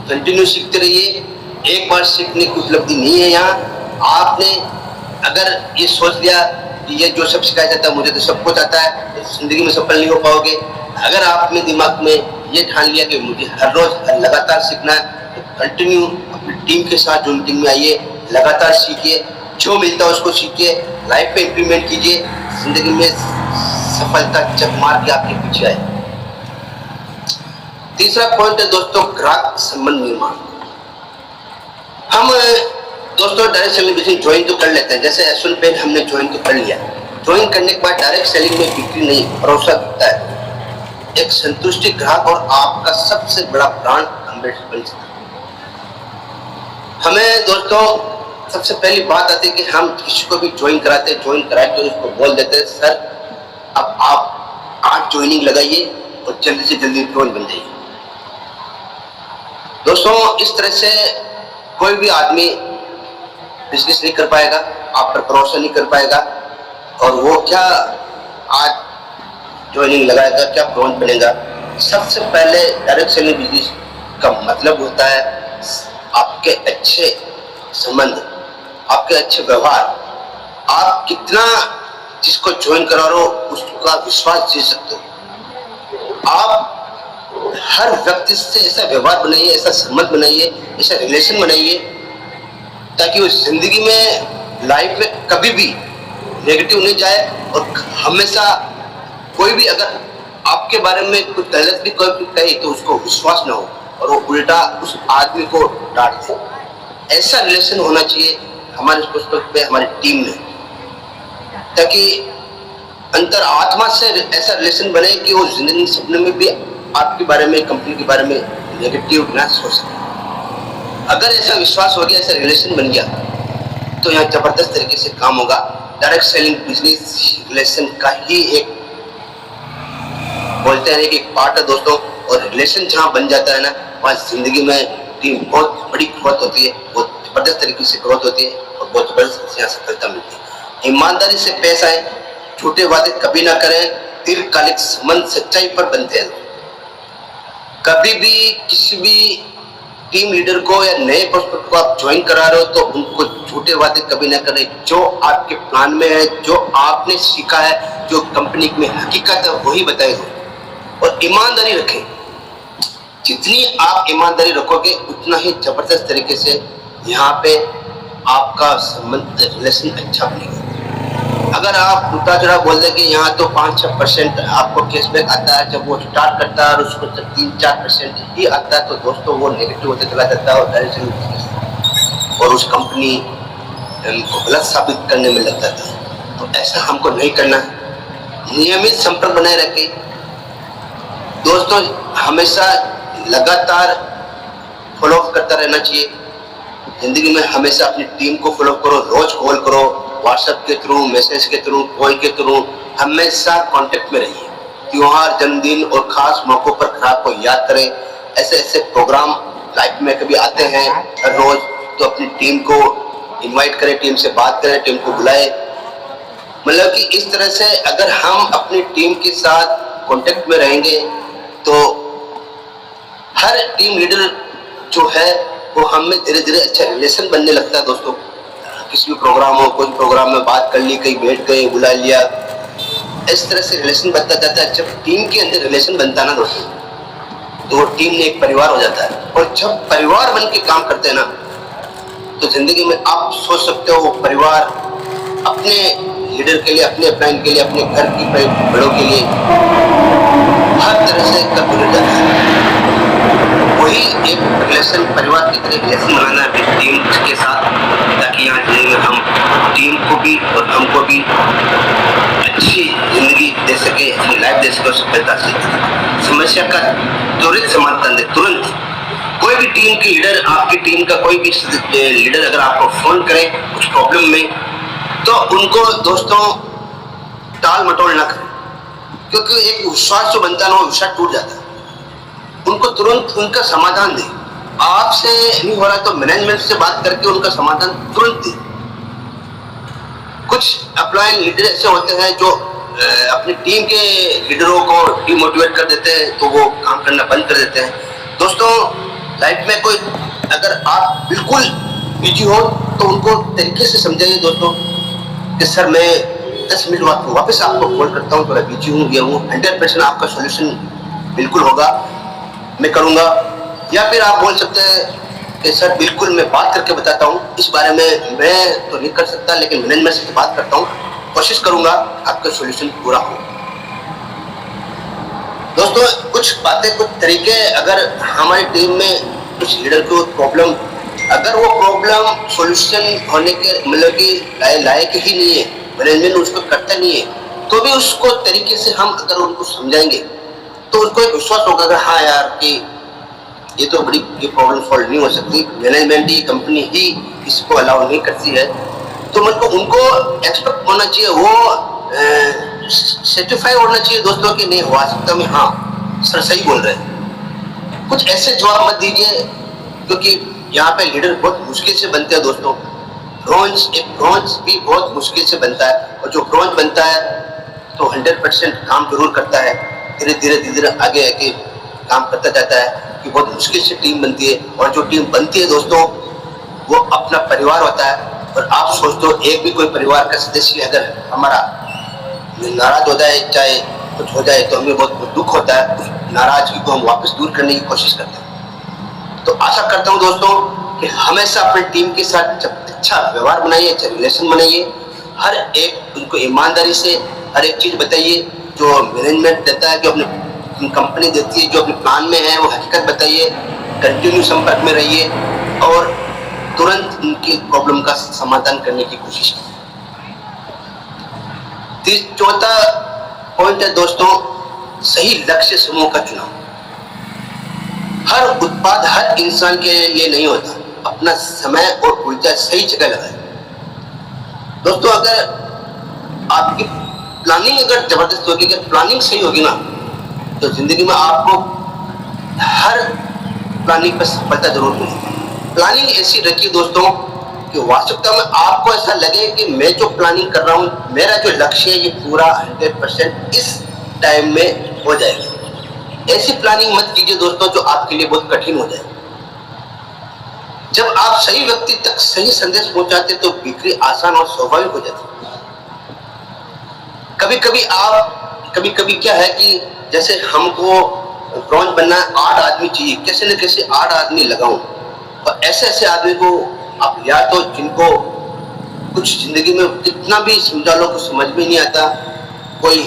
कंटिन्यू सीखते रहिए। एक बार सीखने की उपलब्धि नहीं है यहाँ। आपने अगर ये सोच लिया कि ये जो सब सिखाया जाता है मुझे तो सब कुछ आता है, तो जिंदगी में सफल नहीं हो पाओगे। अगर आपने दिमाग में ये ठान लिया कि मुझे हर रोज लगातार सीखना है, तो कंटिन्यू अपनी टीम के साथ जो मीटिंग में आइए, लगातार सीखिए, जो मिलता है उसको सीखिए, लाइफ पे इम्प्लीमेंट कीजिए, जिंदगी में सफलता चक मार के आपके पीछे आए। तीसरा पॉइंट है दोस्तों ग्राहक संबंध निर्माण। हम दोस्तों डायरेक्ट सेलिंग बिजनेस ज्वाइन तो कर लेते हैं, जैसे एस1 पे हमने ज्वाइन तो कर लिया। ज्वाइन करने के बाद डायरेक्ट सेलिंग में बिक्री नहीं, भरोसा दिखता है। एक संतुष्टि ग्राहक और आपका सबसे बड़ा ब्रांड एम्बेसडर बन सकता है। हमें दोस्तों सबसे पहली बात आती है कि हम किसी को भी ज्वाइन कराते, ज्वाइन कराए तो उसको बोल देते हैं सर अब आप आज ज्वाइनिंग लगाइए और जल्दी से जल्दी ज्वाइन बन जाइए। दोस्तों इस तरह से कोई भी आदमी बिजनेस नहीं कर पाएगा, आप पर भरोसा नहीं कर पाएगा, और वो क्या आज ज्वाइनिंग लगाएगा, क्या ब्रांड बनेगा। सबसे पहले डायरेक्ट सेलिंग बिजनेस का मतलब होता है आपके अच्छे संबंध, आपके अच्छे व्यवहार। आप कितना जिसको ज्वाइन करा रहे हो उसका विश्वास जीत सकते हो। आप हर व्यक्ति से ऐसा व्यवहार बनाइए, ऐसा संबंध बनाइए, ऐसा रिलेशन बनाइए ताकि वो जिंदगी में, लाइफ में कभी भी नेगेटिव नहीं जाए। और हमेशा कोई भी अगर आपके बारे में कुछ गलत भी कोई कहे तो उसको विश्वास ना हो, और वो उल्टा उस आदमी को डांट दे। ऐसा रिलेशन होना चाहिए हमारे पुस्तक पे, हमारी टीम में, ताकि अंतर आत्मा से ऐसा रिलेशन बने कि वो जिंदगी सपने में भी आपके बारे में, कंपनी के बारे में नेगेटिव ना सोच सके। अगर ऐसा विश्वास हो गया, ऐसा रिलेशन बन गया, तो यहाँ जबरदस्त तरीके से काम होगा। डायरेक्ट सेलिंग बिजनेस रिलेशन का ही एक बोलते हैं कि एक पार्ट है दोस्तों। और रिलेशन जहाँ बन जाता है ना, वहाँ जिंदगी में टीम बहुत बड़ी ग्रोथ होती है, बहुत जबरदस्त तरीके से ग्रोथ होती है और बहुत जबरदस्त यहाँ सफलता मिलती है। ईमानदारी से पेश आए, झूठे वादे कभी ना करें, दीर्घकालिक संबंध सच्चाई पर बनते हैं। कभी भी किसी भी टीम लीडर को या नए प्रोस्पेक्ट को आप ज्वाइन करा रहे हो तो उनको झूठे वादे कभी ना करें। जो आपके प्लान में है, जो आपने सीखा है, जो कंपनी में हकीकत है, वही बताए दो और ईमानदारी रखें। जितनी आप ईमानदारी रखोगे उतना ही जबरदस्त तरीके से यहाँ पे आपका संबंध रिलेशन अच्छा बनेगा। अगर आप उल्टा चढ़ा बोल दें कि यहाँ तो 5-6% आपको कैशबैक आता है, जब वो स्टार्ट करता है और उसको 3-4% ही आता है, तो दोस्तों वो नेगेटिव होते चला जाता है और उस कंपनी को गलत साबित करने में लग जाता है। तो ऐसा हमको नहीं करना है। नियमित संपर्क बनाए रखें दोस्तों, हमेशा लगातार फॉलो अप करता रहना चाहिए। जिंदगी में हमेशा अपनी टीम को फॉलो करो, रोज कॉल करो, व्हाट्सएप के थ्रू, मैसेज के थ्रू, कॉल के थ्रू, हमेशा कांटेक्ट में रहिए। त्योहार, जन्मदिन और खास मौकों पर ग्राहक को याद करें। ऐसे ऐसे प्रोग्राम लाइफ में कभी आते हैं हर रोज, तो अपनी टीम को इनवाइट करें, टीम से बात करें, टीम को बुलाएं। मतलब कि इस तरह से अगर हम अपनी टीम के साथ कांटेक्ट में रहेंगे तो हर टीम लीडर जो है वो हमें धीरे धीरे अच्छा रिलेशन बनने लगता है दोस्तों। किसी भी प्रोग्राम हो, कोई प्रोग्राम में बात कर ली, कहीं बैठ गए, बुला लिया, इस तरह से रिलेशन बनता जाता है। जब टीम के अंदर रिलेशन बनता है ना दोस्तों, तो टीम में एक परिवार हो जाता है। और जब परिवार बन के काम करते हैं ना, तो जिंदगी में आप सोच सकते हो वो परिवार अपने लीडर के लिए, अपने फ्रेंड के लिए, अपने घर की बड़ों के लिए हर तरह से कर जाता है। वही एक रिलेशन परिवार की तरह रिलेशन बनाना है अपनी टीम के साथ, ताकि यहाँ जिंदगी हम टीम को भी और हमको भी अच्छी जिंदगी दे सके, अपनी लाइफ दे सके, सफलता से समस्या का त्वरित समाधान दे तुरंत। कोई भी टीम की लीडर, आपकी टीम का कोई भी लीडर अगर आपको फोन करे कुछ प्रॉब्लम में, तो उनको दोस्तों टाल मटोल ना करें, क्योंकि एक विश्वास जो बनता है ना, वो विश्वास टूट जाता है। उनको तुरंत उनका समाधान दे। आपसे नहीं हो रहा तो मैनेजमेंट से बात करके उनका समाधान तुरंत दे। कुछ अपलाइन लीडर ऐसे होते हैं जो अपनी टीम के लीडरों को डिमोटिवेट कर देते हैं, तो वो काम करना बंद कर देते हैं। दोस्तों लाइफ में कोई अगर आप बिल्कुल बिजी हो तो उनको तरीके से समझाइए दोस्तों कि सर मैं 10 मिनट बाद वापस आपको कॉल करता हूँ, थोड़ा बिजी हूँ, ये हूँ। 100% आपका सोल्यूशन बिल्कुल होगा, मैं करूँगा। या फिर आप बोल सकते हैं कि सर बिल्कुल मैं बात करके बताता हूँ, इस बारे में मैं तो नहीं कर सकता, लेकिन मैनेजमेंट से बात करता हूँ, कोशिश करूँगा आपका सोल्यूशन पूरा हो। दोस्तों कुछ बातें, कुछ तरीके, अगर हमारी टीम में कुछ लीडर को प्रॉब्लम, अगर वो प्रॉब्लम सोल्यूशन होने के मतलब कि लायक ही नहीं है, मैनेजमेंट उसको करता नहीं है, तो भी उसको तरीके से हम अगर उनको समझाएंगे तो उनको एक विश्वास होगा कि हाँ यार कि ये तो बड़ी ये प्रॉब्लम सॉल्व नहीं हो सकती, मैनेजमेंट ही, कंपनी ही इसको अलाउ नहीं करती है। तो मतलब उनको एक्सपेक्ट होना चाहिए, वो सर्टिफाई होना चाहिए दोस्तों कि नहीं हो सकता, मैं हाँ सर सही बोल रहे हैं। कुछ ऐसे जवाब मत दीजिए, क्योंकि यहाँ पे लीडर बहुत मुश्किल से बनते हैं दोस्तों। ब्रॉन्ज भी बहुत मुश्किल से बनता है, और जो ब्रॉन्ज बनता है तो 100% काम जरूर करता है, धीरे धीरे आगे आगे काम करता जाता है, कि बहुत मुश्किल से टीम बनती है। और जो टीम बनती है दोस्तों वो अपना परिवार होता है। और आप सोचते हो एक भी कोई परिवार का सदस्य अगर हमारा नाराज हो जाए, चाहे कुछ हो जाए, तो हमें बहुत दुख होता है। उस नाराजगी को हम वापस दूर करने की कोशिश करते हैं। तो आशा करता हूँ दोस्तों कि हमेशा अपनी टीम के साथ अच्छा व्यवहार बनाइए, अच्छा रिलेशन बनाइए। हर एक उनको ईमानदारी से हर एक चीज बताइए जो मैनेजमेंट देता है, जो अपनी कंपनी देती है, जो अपने प्लान में है, वो हकीकत बताइए। कंटिन्यू संपर्क में रहिए और तुरंत उनकी प्रॉब्लम का समाधान करने की कोशिश कीजिए। चौथा पॉइंट है दोस्तों, सही लक्ष्य समूह का चुनाव। हर उत्पाद हर इंसान के लिए नहीं होता। अपना समय और ऊर्जा सही जगह लगाएं। दोस्तों, अगर आपकी प्लानिंग अगर जबरदस्त होगी, अगर प्लानिंग सही होगी ना, तो जिंदगी में आपको हर प्लानिंग पर सफलता जरूर मिलेगी। प्लानिंग ऐसी रखिए दोस्तों कि वास्तविकता में आपको ऐसा लगे कि मैं जो प्लानिंग कर रहा हूँ, मेरा जो लक्ष्य है, ये पूरा 100% इस टाइम में हो जाएगी। ऐसी प्लानिंग मत कीजिए दोस्तों जो आपके लिए बहुत कठिन हो जाए। जब आप सही व्यक्ति तक सही संदेश पहुंचाते तो बिक्री आसान और स्वाभाविक हो जाती। कभी कभी क्या है कि जैसे हमको ब्रॉन्ज बनना है, 8 आदमी चाहिए, कैसे न कैसे 8 आदमी लगाऊं, और ऐसे आदमी को आप या तो जिनको कुछ जिंदगी में कितना भी समझा लो कुछ समझ में नहीं आता, कोई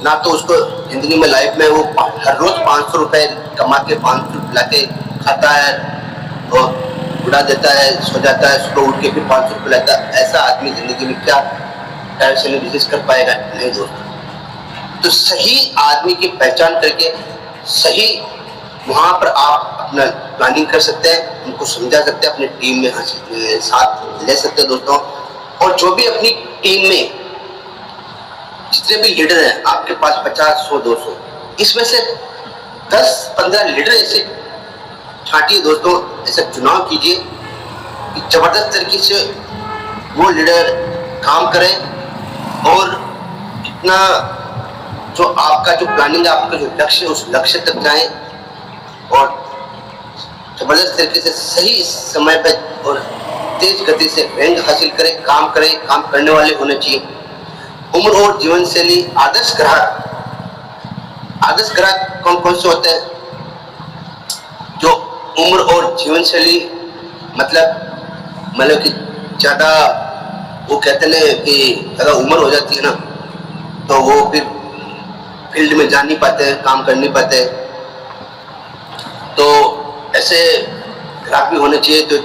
ना तो उसको जिंदगी में लाइफ में वो हर रोज 500 रुपए कमा के 500 लाके खाता है और उड़ा देता है, सो जाता है, सुबह उठ के फिर 500 रुपये लाता है। ऐसा आदमी जिंदगी में क्या डायरेक्ट सेलिंग बिजनेस कर पाएगा? नहीं दोस्तों। तो सही आदमी की पहचान करके सही वहां पर आप अपना प्लानिंग कर सकते हैं, उनको समझा सकते हैं, अपनी टीम में साथ ले सकते हैं दोस्तों। और जो भी अपनी टीम में जितने भी लीडर हैं, आपके पास 50, 100, 200, इसमें से 10-15 लीडर ऐसे छांटिए दोस्तों, ऐसा चुनाव कीजिए कि जबरदस्त तरीके से वो लीडर काम करें और इतना जो आपका जो प्लानिंग है, आपका जो लक्ष्य है, उस लक्ष्य तक जाएं और जबरदस्त तरीके से सही समय पर और तेज गति से रैंक हासिल करें, काम करने वाले होने चाहिए। उम्र और जीवन शैली आदर्श ग्राहक कौन से होते हैं? जो उम्र और जीवन शैली मतलब कि ज्यादा, वो कहते हैं कि ज्यादा उम्र हो जाती है ना, तो वो फिर फील्ड में जा नहीं पाते हैं, काम कर नहीं पाते। तो ऐसे ग्राहक भी होने चाहिए जो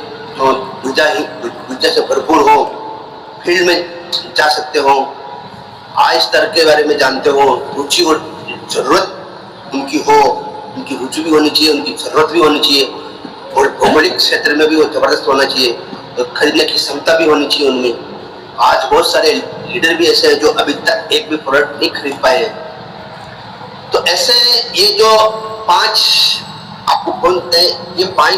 ऊर्जा से भरपूर हो, फील्ड में जा सकते हो, आय स्तर के बारे में जानते हो, रुचि और जरूरत उनकी हो, उनकी रुचि भी होनी चाहिए, उनकी जरूरत भी होनी चाहिए, और भौगोलिक क्षेत्र में भी वो जबरदस्त होना चाहिए, तो खरीदने की क्षमता भी होनी चाहिए उनमें। आज बहुत सारे लीडर भी ऐसे हैं जो अभी तक एक भी प्रोडक्ट नहीं खरीद पाए हैं। तो ऐसे ये जो 5 आपको पॉइंट है, ये 5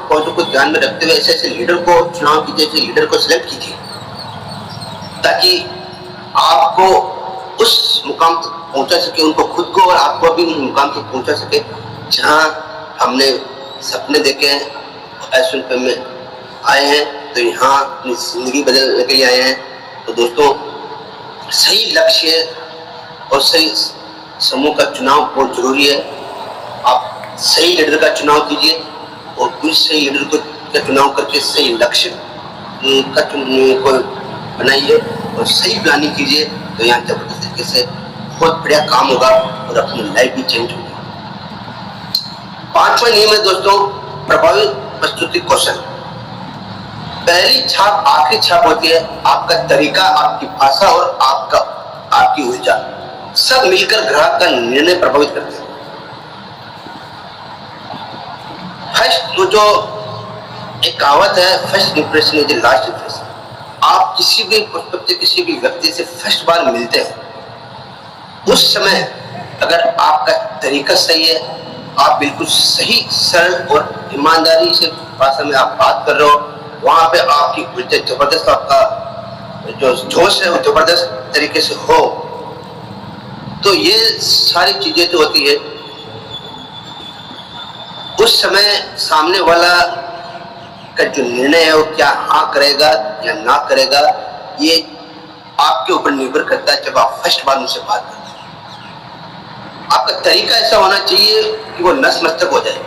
पॉइंटों को ध्यान में रखते हुए ऐसे लीडर को चुनाव कीजिए, ऐसे लीडर को सिलेक्ट कीजिए, ताकि आपको उस मुकाम तक पहुंचा सके, उनको खुद को और आपको भी उस मुकाम तक पहुंचा सके जहां हमने सपने देखे हैं, ऐसे में आए हैं, तो यहाँ अपनी जिंदगी बदलने के लिए आए हैं। तो दोस्तों, सही लक्ष्य और सही समूह का चुनाव बहुत जरूरी है। आप सही लीडर का चुनाव कीजिए और उस सही लीडर का चुनाव करके सही लक्ष्य का को बनाइए और सही प्लानिंग कीजिए, तो यहाँ जबरदस्त तरीके से बहुत बढ़िया काम होगा और अपनी लाइफ भी चेंज होगी। 5वां नियम है दोस्तों, प्रभावी प्रस्तुति कौशल। पहली छाप आखिरी छाप होती है। आपका तरीका, आपकी भाषा और आपकी ऊर्जा सब मिलकर ग्राहक का निर्णय प्रभावित करते हैं। फर्स्ट जो एक कहावत है, first impression is the last impression. आप किसी भी प्रोस्पेक्ट से किसी भी व्यक्ति से फर्स्ट बार मिलते हैं, उस समय अगर आपका तरीका सही है, आप बिल्कुल सही, सरल और ईमानदारी से भाषा में आप बात कर रहे हो, वहां पे आपकी ऊर्जा जबरदस्त, आपका जो जोश है वो जबरदस्त तरीके से हो, तो ये सारी चीजें जो होती है, उस समय सामने वाला का जो निर्णय है वो क्या हाँ करेगा या ना करेगा, ये आपके ऊपर निर्भर करता है। जब आप फर्स्ट बार उनसे बात करते हैं, आपका तरीका ऐसा होना चाहिए कि वो नस मस्तक हो जाए।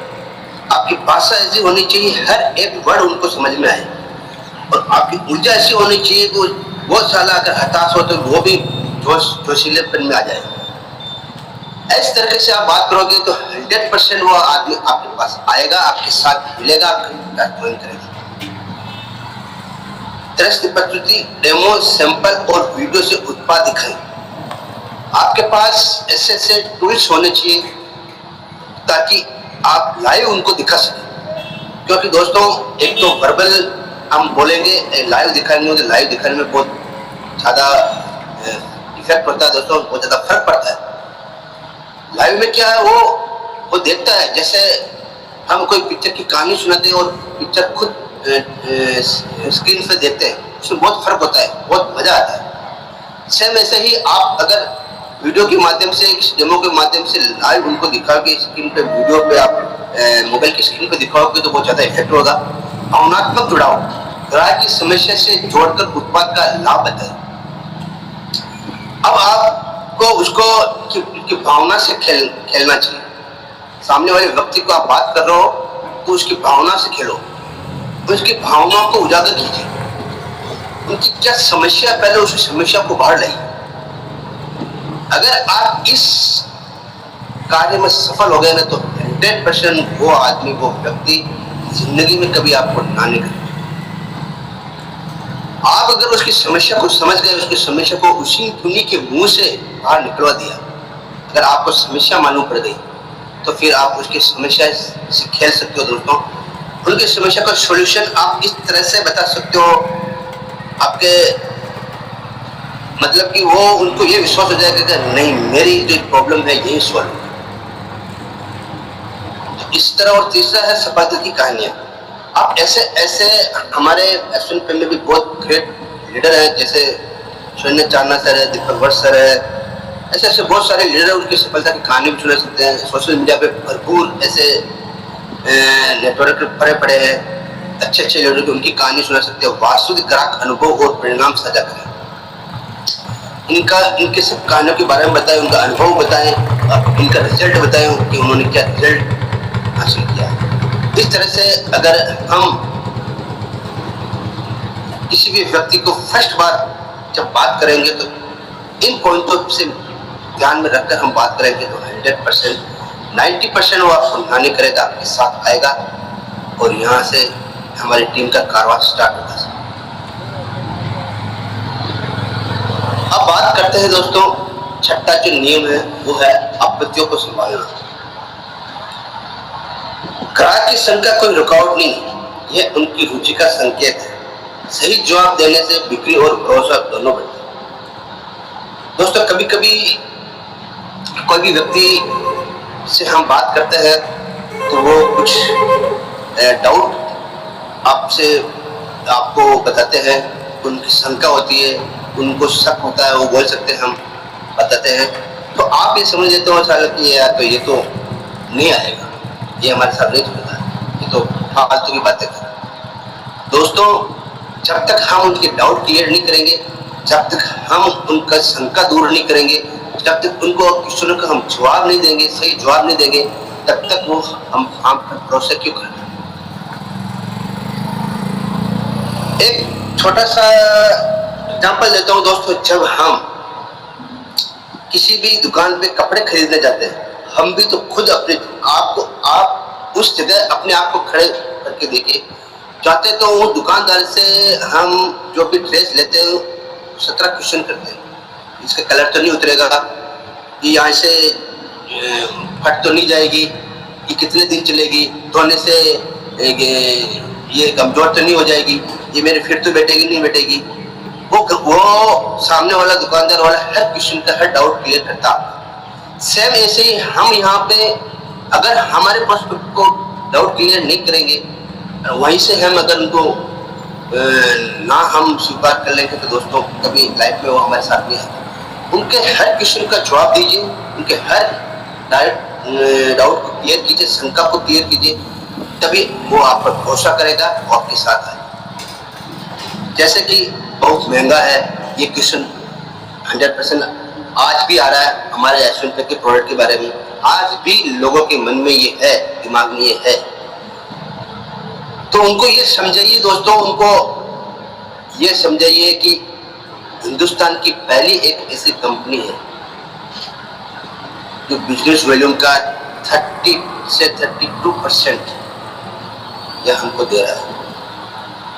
आपकी भाषा ऐसी होनी चाहिए हर एक वर्ड उनको समझ में आए, और आपकी ऊर्जा ऐसी होनी चाहिए कि वो साला अगर हताश हो तो वो भी जोशीलेपन में आ जाए। इस तरीके से आप बात करोगे तो 100% वो आदमी आपके पास आएगा, आपके साथ मिलेगा, ज्वाइन करेगा। दृष्टि प्रस्तुति, डेमो, सैंपल और वीडियो से उत्पाद दिखाएं। आपके पास ऐसे टूल्स होने चाहिए ताकि आप लाइव उनको दिखा सकें। क्योंकि दोस्तों एक तो वर्बल हम बोलेंगे, लाइव दिखाएंगे तो लाइव दिखाने में बहुत ज़्यादा इफेक्ट पड़ता है दोस्तों, बहुत ज़्यादा फर्क पड़ता है। लाइव में क्या है, वो देखता है, जैसे हम कोई पिक्चर की कहानी सुनाते हैं और पिक्चर खुद स्क्रीन पे देखते हैं, उसमें बहुत फर्क होता है, बहुत मजा आता है। सेम ऐसे ही आप अगर वीडियो के माध्यम से, डेमो के माध्यम से लाइव उनको दिखाओगे स्क्रीन पे, वीडियो पे आप मोबाइल की स्क्रीन पे दिखाओगे तो बहुत ज़्यादा इफेक्ट होगा। भावनात्मक जुड़ाव, ग्राहक की समस्या से जोड़कर उत्पाद का लाभ बताएं। अब आपको उसको की भावना से खेलना चाहिए। सामने वाले व्यक्ति को आप बात कर रहे हो तो उसकी भावना से खेलो, उसकी भावनाओं को उजागर कीजिए। उनकी क्या समस्या है, पहले उस समस्या को बाहर लाइए। अगर आप इस कार्य में सफल हो गए ना तो 100% वो आदमी, वो व्यक्ति जिंदगी में कभी आपको ना नहीं करे। आप अगर उसकी समस्या को समझ गए, उसकी समस्या को उन्हीं के मुंह से बाहर निकलवा दिया, अगर आपको समस्या मालूम पड़ गई तो फिर आप उसकी समस्या से खेल सकते हो दोस्तों। उनकी समस्या का सॉल्यूशन आप इस तरह से बता सकते हो, आपके मतलब कि वो उनको ये विश्वास हो जाएगा कि नहीं, मेरी जो प्रॉब्लम है यही सॉल्व है। इस तरह। और तीसरा है सफलता की कहानियां। आप ऐसे हमारे एसएनपी में भी बहुत ग्रेट लीडर हैं, जैसे शून्य चारना सर है, दीपक वर्ष सर है, ऐसे बहुत सारे लीडर हैं। उनकी सफलता की कहानी भी सुना सकते हैं। सोशल मीडिया पे भरपूर ऐसे नेटवर्क पड़े पड़े हैं, अच्छे लीडर की उनकी कहानी सुना सकते हैं। वास्तविक ग्राहक अनुभव और परिणाम साझा करें। इनके सब कहानियों के बारे में बताएं, उनका अनुभव बताएं, इनका रिजल्ट बताएं कि उन्होंने क्या रिजल्ट हासिल किया। इस तरह से अगर हम किसी भी व्यक्ति को फर्स्ट बार जब बात करेंगे तो इन पॉइंटों से ध्यान में रखकर हम बात करेंगे तो 100% 90% वो आपको नानी करेगा, आपके साथ आएगा और यहाँ से हमारी टीम का कारवां स्टार्ट होगा। अब बात करते हैं दोस्तों, छठा जो नियम है वो है आपत्तियों को संभालना। ग्राहक की शंका कोई रुकावट नहीं, यह उनकी रुचि का संकेत है। सही जवाब देने से बिक्री और भरोसा दोनों बढ़ते हैं। दोस्तों कभी कभी कोई भी व्यक्ति से हम बात करते हैं तो वो कुछ डाउट आपको बताते हैं, उनकी शंका होती है, उनको शक होता है, वो बोल सकते हैं, हम बताते हैं तो आप ये समझ लेते हो साल कि यार तो ये तो नहीं आएगा, ये हमारे साथ नहीं चलता, ये तो फालतू की बातें कर। दोस्तों जब तक हम उनके डाउट क्लियर नहीं करेंगे, जब तक हम उनका शंका दूर नहीं करेंगे, जब तक उनको क्वेश्चनों का हम जवाब नहीं देंगे, सही जवाब नहीं देंगे, तब तक वो हम पर भरोसा क्यों करें। एक छोटा सा एग्जाम्पल देता हूँ दोस्तों। जब हम किसी भी दुकान पे कपड़े खरीदने जाते हैं, हम भी तो खुद अपने आप उस जगह अपने आप को खड़े करके देखिए। चाहते तो वो दुकानदार से हम जो भी ड्रेस लेते हैं 17 क्वेश्चन करते हैं, इसका कलर तो नहीं उतरेगा, ये यहाँ से फट तो नहीं जाएगी, ये कितने दिन चलेगी, धोने से ये कमजोर तो नहीं हो जाएगी, ये मेरे फिर तो बैठेगी नहीं बैठेगी। वो सामने वाला दुकानदार वाला हर क्वेश्चन का हर डाउट क्लियर करता। सेम ऐसे ही हम यहाँ पे अगर हमारे पास को डाउट क्लियर नहीं करेंगे, वहीं से हम अगर उनको ना हम स्वीकार कर लेंगे तो दोस्तों कभी लाइफ में वो हमारे साथ नहीं आएगा। उनके हर क्वेश्चन का जवाब दीजिए, उनके हर डाउट को क्लियर कीजिए, शंका को क्लियर कीजिए, तभी वो आप पर भरोसा करेगा और आपके साथ आएगा। जैसे कि बहुत महंगा है ये क्वेश्चन 100% आज भी आ रहा है हमारे एसएनपी के प्रोडक्ट के बारे में, आज भी लोगों के मन में ये है, दिमाग में ये है। तो उनको ये समझाइए दोस्तों, उनको ये समझाइए कि हिंदुस्तान की पहली एक ऐसी कंपनी है जो बिजनेस वॉल्यूम का 30 से 32% यह हमको दे रहा है,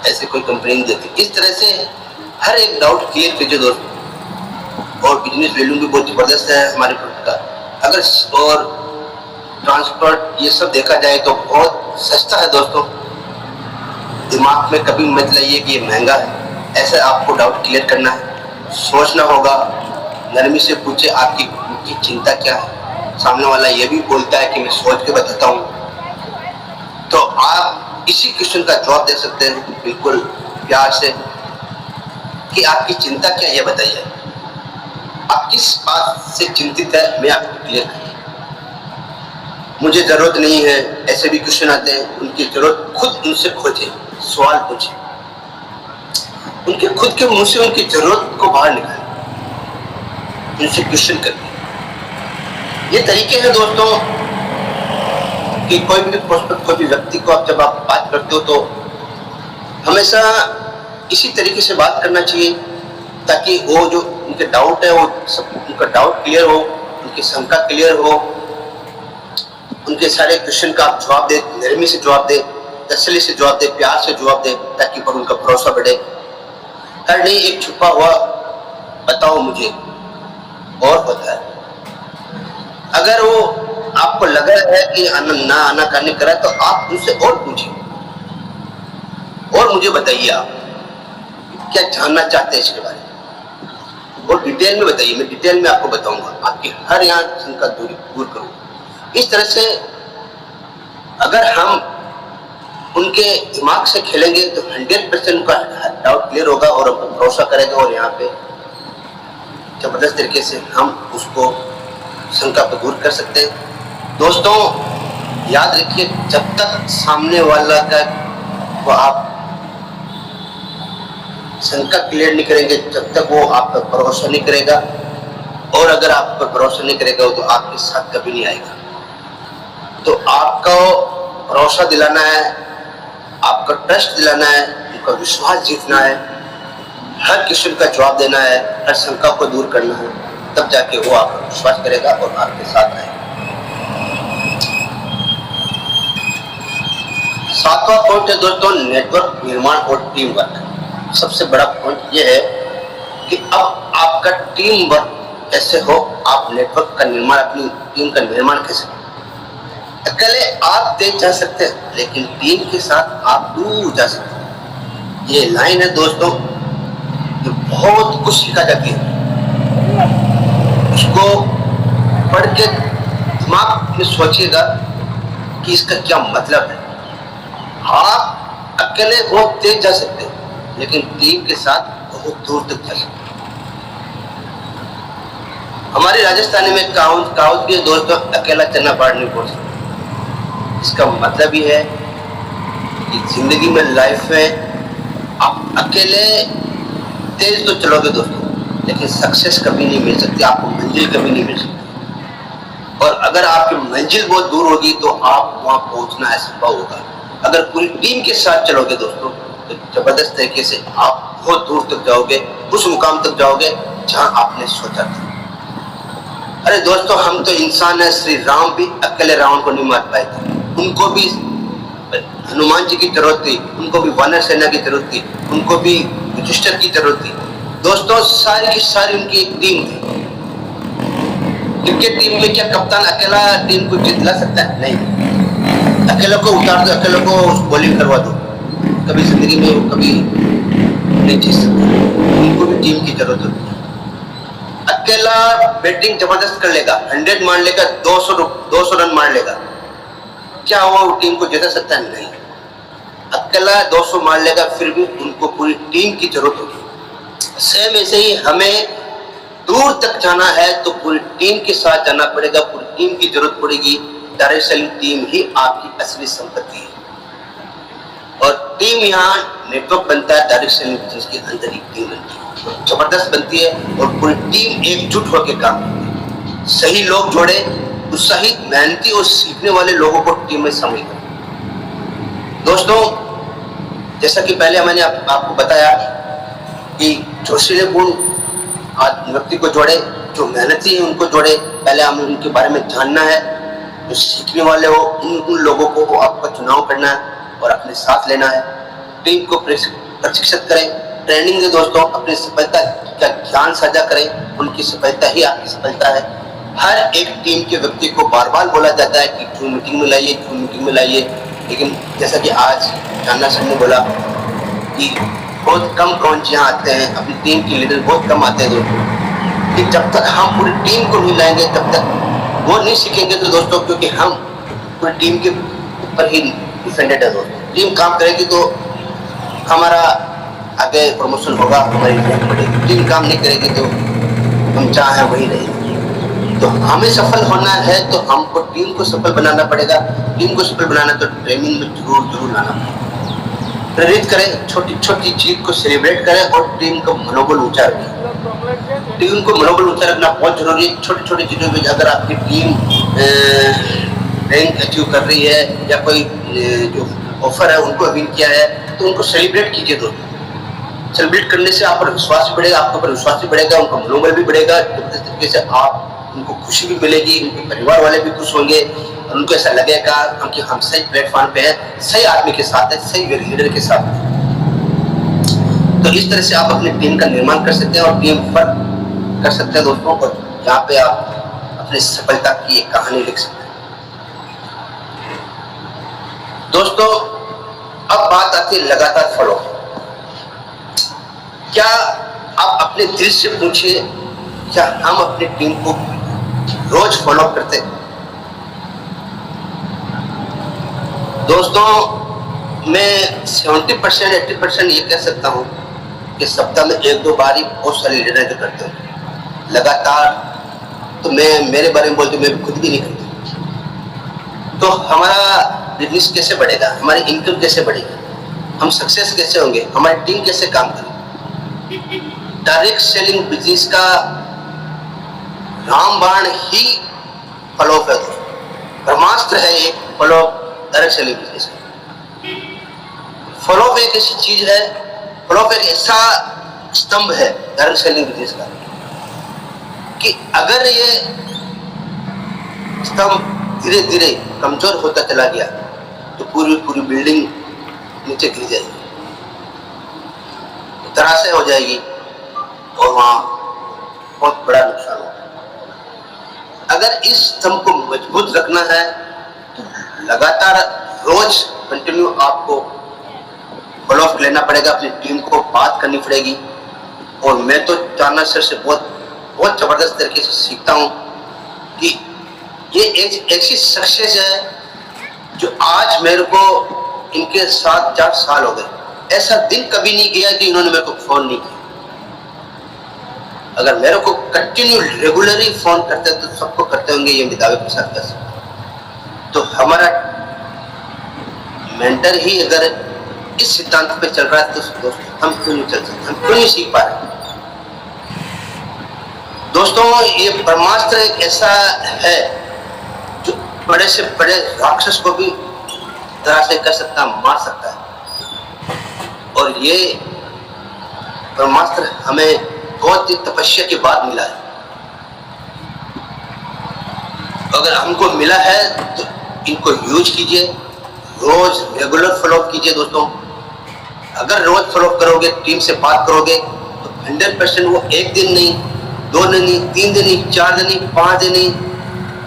ऐसे कोई कंपनी नहीं देती। इस तरह से हर एक डाउट क्लियर कीजिए दोस्तों। और बिजनेस वैल्यू भी बहुत ज़बरदस्त है हमारे प्रोडक्ट का। अगर और ट्रांसपोर्ट ये सब देखा जाए तो बहुत सस्ता है दोस्तों। दिमाग में कभी मत लाइए कि ये महंगा है, ऐसा आपको डाउट क्लियर करना है, सोचना होगा, नरमी से पूछे आपकी चिंता क्या है। सामने वाला ये भी बोलता है कि मैं सोच के बताता हूँ, तो आप इसी क्वेश्चन का जवाब दे सकते हैं बिल्कुल प्यार से कि आपकी चिंता क्या है, ये बताइए। आप किस बात से चिंतित है, मैं आपको क्लियर करूँ। मुझे जरूरत नहीं है, ऐसे भी क्वेश्चन आते हैं। उनकी जरूरत खुद उनसे खोजे, सवाल पूछे, उनके खुद के मुंह से उनकी जरूरत को बाहर निकाले, उनसे क्वेश्चन करके। ये तरीके हैं दोस्तों कि कोई भी प्रोस्पेक्ट, कोई भी व्यक्ति को जब आप बात करते हो तो हमेशा इसी तरीके से बात करना चाहिए, ताकि वो जो उनके डाउट है वो सब उनका डाउट क्लियर हो, उनकी शंका क्लियर हो, उनके सारे क्वेश्चन का आप जवाब दे, नरमी से जवाब दे, तसल्ली से जवाब दे, प्यार से जवाब दे, ताकि पर उनका भरोसा बढ़े। हर नहीं एक छुपा हुआ बताओ मुझे और होता है। अगर वो आपको लगा है कि ना आना करने करा, तो आप उनसे और पूछिए और मुझे बताइए आप क्या जानना चाहते हैं इसके बारे में, और डिटेल में बताइए। मैं डिटेल में आपको बताऊंगा, आपकी हर यहाँ शंका दूर करूंगा। इस तरह से अगर हम उनके दिमाग से खेलेंगे तो 100% का डाउट क्लियर होगा और हम भरोसा करेंगे, और यहाँ पे जबरदस्त तरीके से हम उसको शंका को दूर कर सकते हैं। दोस्तों याद रखिए, जब तक सामने वाला का वो आप शंका क्लियर नहीं करेंगे, जब तक वो आप पर भरोसा नहीं करेगा, और अगर आप पर भरोसा नहीं करेगा तो आपके साथ कभी नहीं आएगा। तो आपको भरोसा दिलाना है, आपका ट्रस्ट दिलाना है, उनका विश्वास जीतना है, हर क्वेश्चन का जवाब देना है, हर शंका को दूर करना है, तब जाके वो आपका विश्वास करेगा और आपके साथ आएगा। 7वां पॉइंट है दोस्तों नेटवर्क निर्माण और टीम वर्क। सबसे बड़ा पॉइंट ये है कि अब आपका टीम वर्क कैसे हो, आप नेटवर्क का निर्माण, अपनी टीम का निर्माण कैसे हो। अकेले आप तेज जा सकते हैं, लेकिन टीम के साथ आप दूर जा सकते हैं। ये लाइन है दोस्तों, ये बहुत कुछ सिखा जाती है। उसको पढ़ के दिमाग में सोचिएगा कि इसका क्या मतलब है। आप अकेले बहुत तेज जा सकते हैं, लेकिन टीम के साथ बहुत दूर तक जा सकते हैं। हमारे राजस्थानी में कहावत भी है दोस्तों, अकेला चना बाढ़ नहीं पहुंच सकता। इसका मतलब ये है कि जिंदगी में, लाइफ में आप अकेले तेज तो चलोगे दोस्तों, लेकिन सक्सेस कभी नहीं मिल सकती, आपको मंजिल कभी नहीं मिल सकती। और अगर आपकी मंजिल बहुत दूर होगी तो आप वहां पहुंचना असंभव होगा। अगर पूरी टीम के साथ चलोगे दोस्तों तो जबरदस्त तरीके से आप बहुत दूर तक जाओगे, उस मुकाम तक जाओगे जहां आपने सोचा था। अरे दोस्तों, हम तो इंसान है। श्री राम भी अकेले रावण को नहीं मार पाए थे, उनको भी हनुमान जी की जरूरत थी, उनको भी वानर सेना की जरूरत थी, उनको भी युधिष्ठिर की जरूरत थी। दोस्तों सारी की सारी उनकी एक टीम थी। क्रिकेट टीम में क्या कप्तान अकेला टीम को जितला सकता है? नहीं। अकेले को उतार दो, अकेले को बॉलिंग करवा दो, कभी जिंदगी में वो कभी नहीं जीत सकता। उनको भी टीम की जरूरत होती है। अकेला बैटिंग जबरदस्त कर लेगा, 100 मार लेगा, 200 रन मार लेगा, क्या वो टीम को जिता सकता है? नहीं। अकेला 200 मार लेगा, फिर भी उनको पूरी टीम की जरूरत होगी। सेम ऐसे ही हमें दूर तक जाना है तो पूरी टीम के साथ जाना पड़ेगा, पूरी टीम की जरूरत पड़ेगी। डायरेक्ट सेलिंग टीम ही आपकी असली संपत्ति है, और टीम यहाँ नेटवर्क बनता है। डायरेक्ट सेलिंग बिजनेस के अंदर ही टीम बनती है, जबरदस्त बनती है, और पूरी टीम एकजुट होकर काम करती है। सही लोग जोड़े, उत्साहित, मेहनती और सीखने वाले लोगों को टीम में शामिल करें। दोस्तों जैसा कि पहले मैंने आपको बताया कि जोशीले गुण व्यक्ति को जोड़े, जो मेहनती हैं उनको जोड़े। पहले हमें उनके बारे में जानना है, जो सीखने वाले हो उन लोगों को आपका चुनाव करना है और अपने साथ लेना है। टीम को प्रशिक्षित करें, ट्रेनिंग दें दोस्तों, अपनी सफलता का ज्ञान साझा करें, उनकी सफलता ही आपकी सफलता है। हर एक टीम के व्यक्ति को बार बार बोला जाता है कि जूम मीटिंग में लाइए, जूम मीटिंग में लाइए, लेकिन जैसा कि आज चांदा सर ने बोला कि बहुत कम कौन यहाँ आते हैं, अपनी टीम के लीडर बहुत कम आते हैं दोस्तों। कि जब तक हम पूरी टीम को नहीं लाएंगे तब तक वो नहीं सीखेंगे तो दोस्तों, क्योंकि हम पूरी टीम के ऊपर ही डिपेंडेंट है दोस्तों। टीम काम करेगी तो हमारा आगे प्रमोशन होगा, हमारी रैंक बढ़ेगी। टीम काम नहीं करेगी तो हम चाहे वही रहेंगे। तो हमें सफल होना है तो हमको टीम को सफल बनाना पड़ेगा। टीम को सफल बनाना तो ट्रेनिंग में जरूर लाना पड़ेगा। प्रेरित करें, छोटी छोटी चीज को सेलिब्रेट करें और टीम का मनोबल ऊंचा रखें। टीम को मनोबल ऊंचा रखना बहुत जरूरी है। छोटी छोटी चीजों में अगर आपकी टीम रैंक अचीव कर रही है या कोई जो ऑफर है उनको विन किया है तो उनको सेलिब्रेट कीजिए दोस्तों। सेलिब्रेट करने से आप पर विश्वास भी बढ़ेगा, आपके ऊपर विश्वास भी बढ़ेगा, उनका मनोबल भी बढ़ेगा। इस तरीके से आप उनको खुशी भी मिलेगी, उनके परिवार वाले भी खुश होंगे और उनको ऐसा लगेगा कि हम सही प्लेटफॉर्म पे हैं, सही आदमी के साथ है, सही लीडर के साथ है। तो इस तरह से आप अपनी टीम का निर्माण कर सकते हैं और टीम वर्क कर सकते हैं दोस्तों, और यहाँ पे आप अपनी सफलता की एक कहानी लिख सकते हैं दोस्तों। अब बात आती है लगातार फॉलो। क्या आप अपने दिल से पूछिए, क्या हम अपनी टीम को रोज फॉलो करते हैं? दोस्तों मैं 70% 80% ये कह सकता हूँ कि सप्ताह में 1-2 बार ही बहुत सारे लीडर जो करते हैं लगातार। तो मैं मेरे बारे में बोलते मैं खुद भी नहीं करता। तो हमारा बिजनेस कैसे बढ़ेगा, हमारी इनकम कैसे बढ़ेगी, हम सक्सेस कैसे होंगे, हमारी टीम कैसे काम करेगी? डायरेक्ट सेलिंग बिजनेस का रामबाण ही फॉलो है, ब्रह्मास्त्र है ये फॉलो डायरेक्ट सेलिंग बिजनेस का। फॉलो एक ऐसी चीज है, फॉलो एक ऐसा स्तंभ है डायरेक्ट सेलिंग बिजनेस का कि अगर ये स्तंभ धीरे धीरे कमजोर होता चला गया तो पूरी बिल्डिंग नीचे गिर जाएगी, तराशे हो जाएगी और वहां बहुत बड़ा नुकसान होगा। अगर इस स्तंभ को मजबूत रखना है तो लगातार रोज कंटिन्यू आपको फॉलो अप लेना पड़ेगा, अपनी टीम को बात करनी पड़ेगी। और मैं तो चांदा सर से बहुत जबरदस्त तरीके से सीखता हूँ कि ये एक ऐसी सक्सेस है जो आज मेरे को इनके साथ 4 साल हो गए। ऐसा दिन कभी नहीं गया कि इन्होंने मेरे को फोन नहीं किया। अगर मेरे को कंटिन्यू रेगुलरली फोन करते तो सबको करते होंगे, ये दावे के साथ कर सकते। तो हमारा मेंटर ही अगर इस सिद्धांत पे चल रहा है तो दोस्तों हम क्यों नहीं चल सकते, हम क्यों नहीं सीख पा रहे? दोस्तों ये ब्रह्मास्त्र एक ऐसा है जो बड़े से बड़े राक्षस को भी तरह से कर सकता, मार सकता है। और ये ब्रह्मास्त्र हमें बहुत ही तपस्या के बाद मिला है। अगर हमको मिला है तो इनको यूज कीजिए, रोज रेगुलर फॉलो कीजिए दोस्तों। अगर रोज फॉलो करोगे, टीम से बात करोगे तो 100% वो 1 दिन नहीं, 2 दिन नहीं, 3 दिन नहीं, 4 दिन नहीं, 5 दिन नहीं,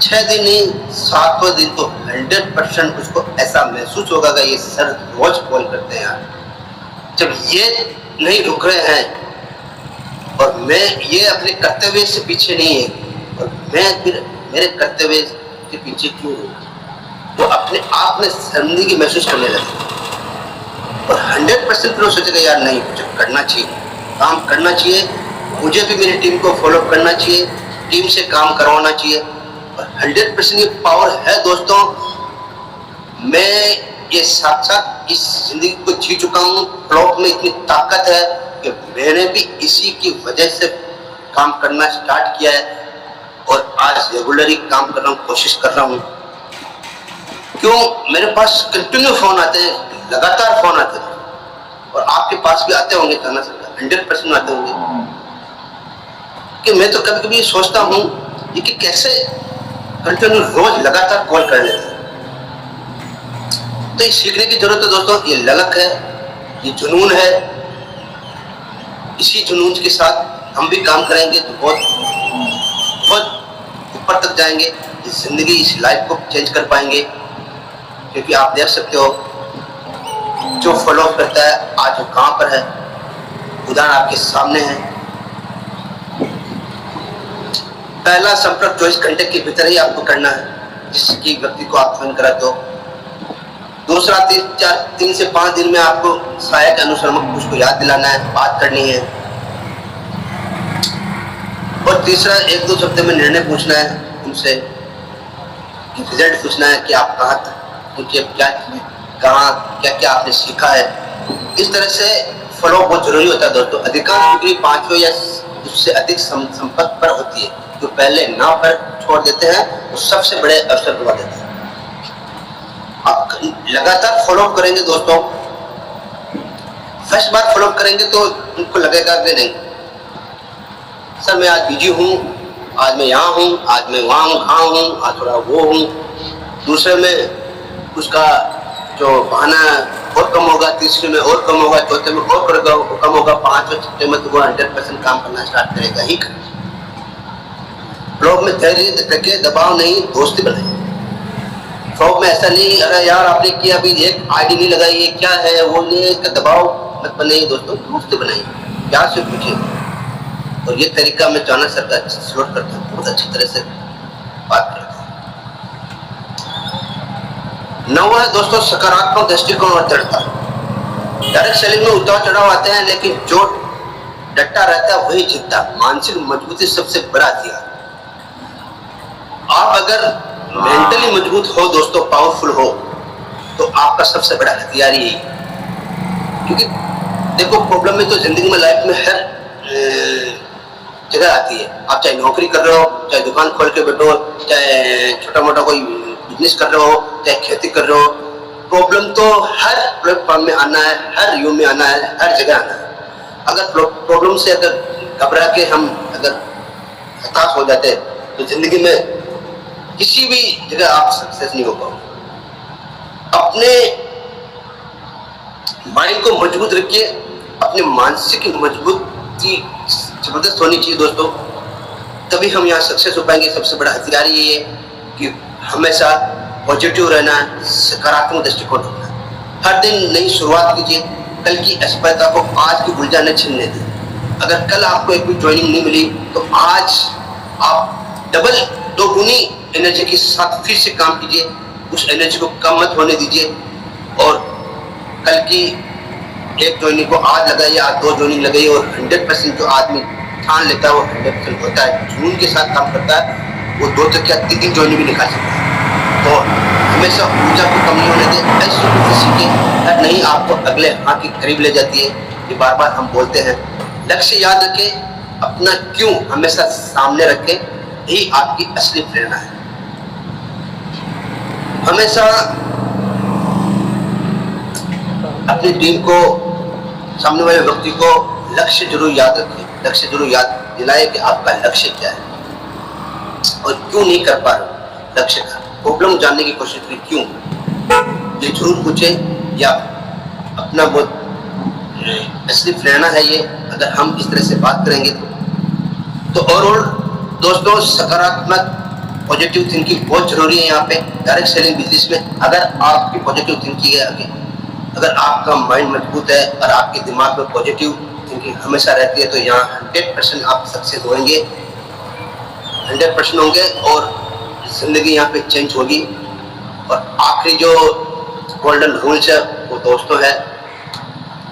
6 दिन नहीं, 7वें दिन तो 100% उसको ऐसा महसूस होगा कि ये सर रोज कॉल करते हैं यार। जब ये नहीं रुक रहे हैं और मैं ये अपने कर्तव्य से पीछे नहीं है और मैं फिर मेरे कर्तव्य के पीछे क्यों हूँ, तो अपने आप में शर्मिंदगी महसूस करने लगे और 100% फिर वो सोचेगा यार नहीं, मुझे करना चाहिए, काम करना चाहिए, मुझे भी मेरी टीम को फॉलो करना चाहिए, टीम से काम करवाना चाहिए। और 100% ये पावर है दोस्तों। मैं ये साथ साथ इस जिंदगी को जी चुका हूँ। फ्लॉप में इतनी ताकत है कि मैंने भी इसी की वजह से काम करना स्टार्ट किया है और आज रेगुलरली काम कर रहा हूँ, कोशिश कर रहा हूँ। क्यों? मेरे पास कंटिन्यू फोन आते हैं, लगातार फोन आते हैं और आपके पास भी आते होंगे, 100% आते होंगे। कि मैं तो कभी कभी सोचता हूँ ये कि कैसे कंटिन्यू रोज लगातार कॉल कर लेते हैं। तो ये सीखने की जरूरत है दोस्तों, ये ललक है, ये जुनून है। इसी जुनून के साथ हम भी काम करेंगे तो बहुत बहुत ऊपर तक जाएंगे, इस जिंदगी इस लाइफ को चेंज कर पाएंगे। क्योंकि आप देख सकते हो जो फॉलो करता है आज वो कहाँ पर है, उदाहरण आपके सामने है। पहला संपर्क 24 घंटे के भीतर ही आपको करना है जिसकी व्यक्ति को आप फोन करा। तो दूसरा 3 से 5 दिन में आपको सहायक अनुश्रमक उसको याद दिलाना है, बात करनी है। और तीसरा 1-2 शब्द में निर्णय पूछना है उनसे, कि रिजल्ट पूछना है कि आप कहाँ क्या क्या आपने सीखा है। इस तरह से फॉलो बहुत जरूरी होता है दोस्तों। अधिकांश डिग्री 5 या उससे अधिक संपर्क पर होती है। जो पहले ना पर छोड़ देते हैं वो सबसे बड़े अवसर गवा देते हैं। आप लगातार फॉलो करेंगे दोस्तों, फर्स्ट बार फॉलो करेंगे तो उनको लगेगा कि नहीं सर मैं आज बिजी हूँ, आज मैं यहाँ हूँ, आज मैं वहाँ हूँ, कहाँ हूँ, आज थोड़ा वो हूँ। दूसरे में उसका जो बहाना और कम होगा, तीसरे में और कम होगा, चौथे में और कम होगा, 5वें छठे में तो वो 100% काम करना स्टार्ट करेगा ही। लोग में धैर्य रखे, दबाव नहीं, दोस्ती बनाए। फ्रॉक में ऐसा नहीं अरे यार आपने किया अभी एक आईडी नहीं लगाई, ये क्या है वो नहीं, इसका दबाव मत बनाइए दोस्तों, दोस्ती बनाइए, प्यार से पूछिए। और ये तरीका मैं चाणक्य सर का सपोर्ट करता हूँ, बहुत अच्छी तरह से बात करता हूँ। 9 है दोस्तों सकारात्मक दृष्टिकोण और दृढ़ता। डायरेक्ट सेलिंग में उतार चढ़ाव आते हैं लेकिन जो डटा रहता है वही जीतता। मानसिक मजबूती सबसे बड़ा हथियार। आप अगर मेंटली मजबूत हो दोस्तों, पावरफुल हो, तो आपका सबसे बड़ा हथियार यही। क्योंकि देखो प्रॉब्लम में तो जिंदगी में लाइफ में हर जगह आती है। आप चाहे नौकरी कर रहे हो, चाहे दुकान खोल के बैठो, चाहे छोटा मोटा कोई बिजनेस कर रहे हो, चाहे खेती कर रहे हो, प्रॉब्लम तो हर प्लेटफॉर्म में आना है, हर युग में आना है, हर जगह आना है। अगर प्रॉब्लम से अगर घबरा के हम अगर हताश हो जाते हैं तो जिंदगी में किसी भी जगह आप सक्सेस नहीं हो पाओगे। अपने माइंड को मजबूत रखिए, अपने मानसिक मजबूती जबरदस्त होनी चाहिए दोस्तों, तभी हम यहाँ सक्सेस हो पाएंगे। सबसे बड़ा हथियार ये है कि हमेशा पॉजिटिव रहना, सकारात्मक दृष्टिकोण रखना। हर दिन नई शुरुआत कीजिए, कल की असफलता को आज की उलझाने छीनने दें। अगर कल आपको एक भी ज्वाइनिंग नहीं मिली तो आज आप डबल 2 गुनी एनर्जी के साथ फिर से काम कीजिए। उस एनर्जी को कम मत होने दीजिए और कल की एक ज्वाइनिंग को आज लगाइए, आज 2 ज्वाइनिंग लगाइए। और 100% जो आदमी ठान लेता है वो 100% होता है, जुनून के साथ काम करता है, वो 2 तक या 3 ज्वाइनिंग भी निकाल सकता है। तो हमेशा ऊर्जा को कम नहीं होने दें, ऐसी ऊर्जा सीखें, नहीं आपको अगले हाँ के करीब ले जाती है। ये बार बार हम बोलते हैं। लक्ष्य याद रखें, अपना क्यों हमेशा सामने रखें, यही आपकी असली प्रेरणा है। हमेशा अपनी टीम को, सामने वाले व्यक्ति को लक्ष्य जरूर याद रखें, लक्ष्य जरूर याद दिलाए कि आपका लक्ष्य क्या है और क्यों नहीं कर पा रहे लक्ष्य का। प्रॉब्लम जानने की कोशिश करें, क्यों, ये जरूर पूछें। या अपना बहुत असली प्रेरणा है ये, अगर हम इस तरह से बात करेंगे तो ओवरऑल दोस्तों सकारात्मक पॉजिटिव थिंकिंग बहुत जरूरी है यहाँ पे डायरेक्ट सेलिंग बिजनेस में। अगर आपकी पॉजिटिव थिंकिंग है, अगर आपका माइंड मजबूत है और आपके दिमाग में पॉजिटिव थिंकिंग हमेशा रहती है तो यहाँ 100% आप सक्सेस होंगे, 100% होंगे और जिंदगी यहाँ पे चेंज होगी। और आखिरी जो गोल्डन रूल्स है वो दोस्तों है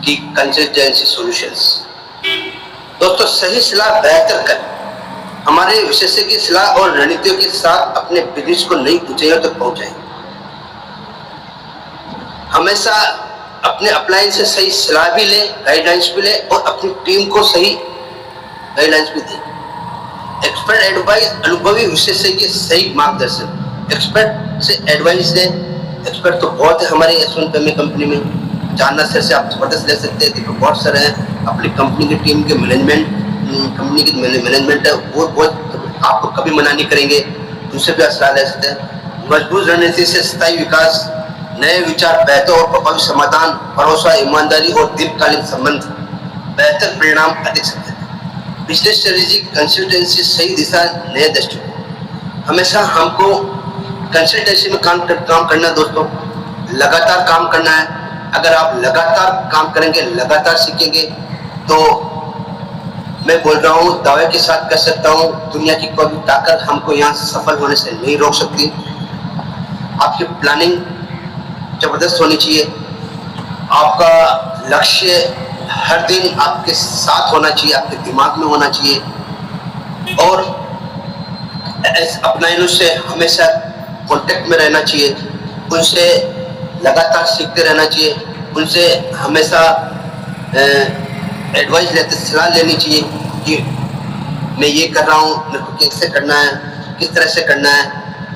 कि कंसिस्टेंसी सॉल्यूशंस। दोस्तों सही सलाह बेहतर कर, हमारे विशेषज्ञ की सलाह और रणनीतियों के साथ अपने बिजनेस को नई ऊंचाइयों तक पहुंचाएं। हमेशा अपने अपलाइन से सही सलाह भी ले, गाइडलाइंस भी ले और अपनी टीम को सही गाइडलाइंस भी दे। एक्सपर्ट एडवाइस, अनुभवी विशेषज्ञ सही मार्गदर्शन। एक्सपर्ट से एडवाइस ले, एक्सपर्ट तो बहुत है हमारे यशवंत फैमिली कंपनी में। जानना सर से आप जबरदस्त ले सकते हैं, देखो बहुत सारे हैं। अपनी कंपनी की टीम के मैनेजमेंट कंपनी की मैनेजमेंट है वो बहुत आपको कभी मना नहीं करेंगे, दूसरे पे असर ले सकते हैं। मजबूत रणनीति से स्थायी विकास, नए विचार, बेहतर और प्रभावी समाधान, भरोसा, ईमानदारी और दीर्घकालीन संबंध, बेहतर परिणाम अधिक सकते हैं। बिजनेस स्ट्रेटेजी, कंसल्टेंसी, सही दिशा, नए दृष्टिकोण। हमेशा हमको कंसल्टेंसी में काम करना है दोस्तों, लगातार काम करना है। अगर आप लगातार काम करेंगे, लगातार सीखेंगे, तो मैं बोल रहा हूँ, दावे के साथ कह सकता हूँ, दुनिया की कोई भी ताकत हमको यहाँ सफल होने से नहीं रोक सकती। आपकी प्लानिंग जबरदस्त होनी चाहिए, आपका लक्ष्य हर दिन आपके साथ होना चाहिए, आपके दिमाग में होना चाहिए, और अपना से हमेशा कांटेक्ट में रहना चाहिए, उनसे लगातार सीखते रहना चाहिए, उनसे हमेशा एडवाइस लेते, सलाह लेनी चाहिए कि मैं ये कर रहा हूँ, मेरे को कैसे करना है, किस तरह से करना है,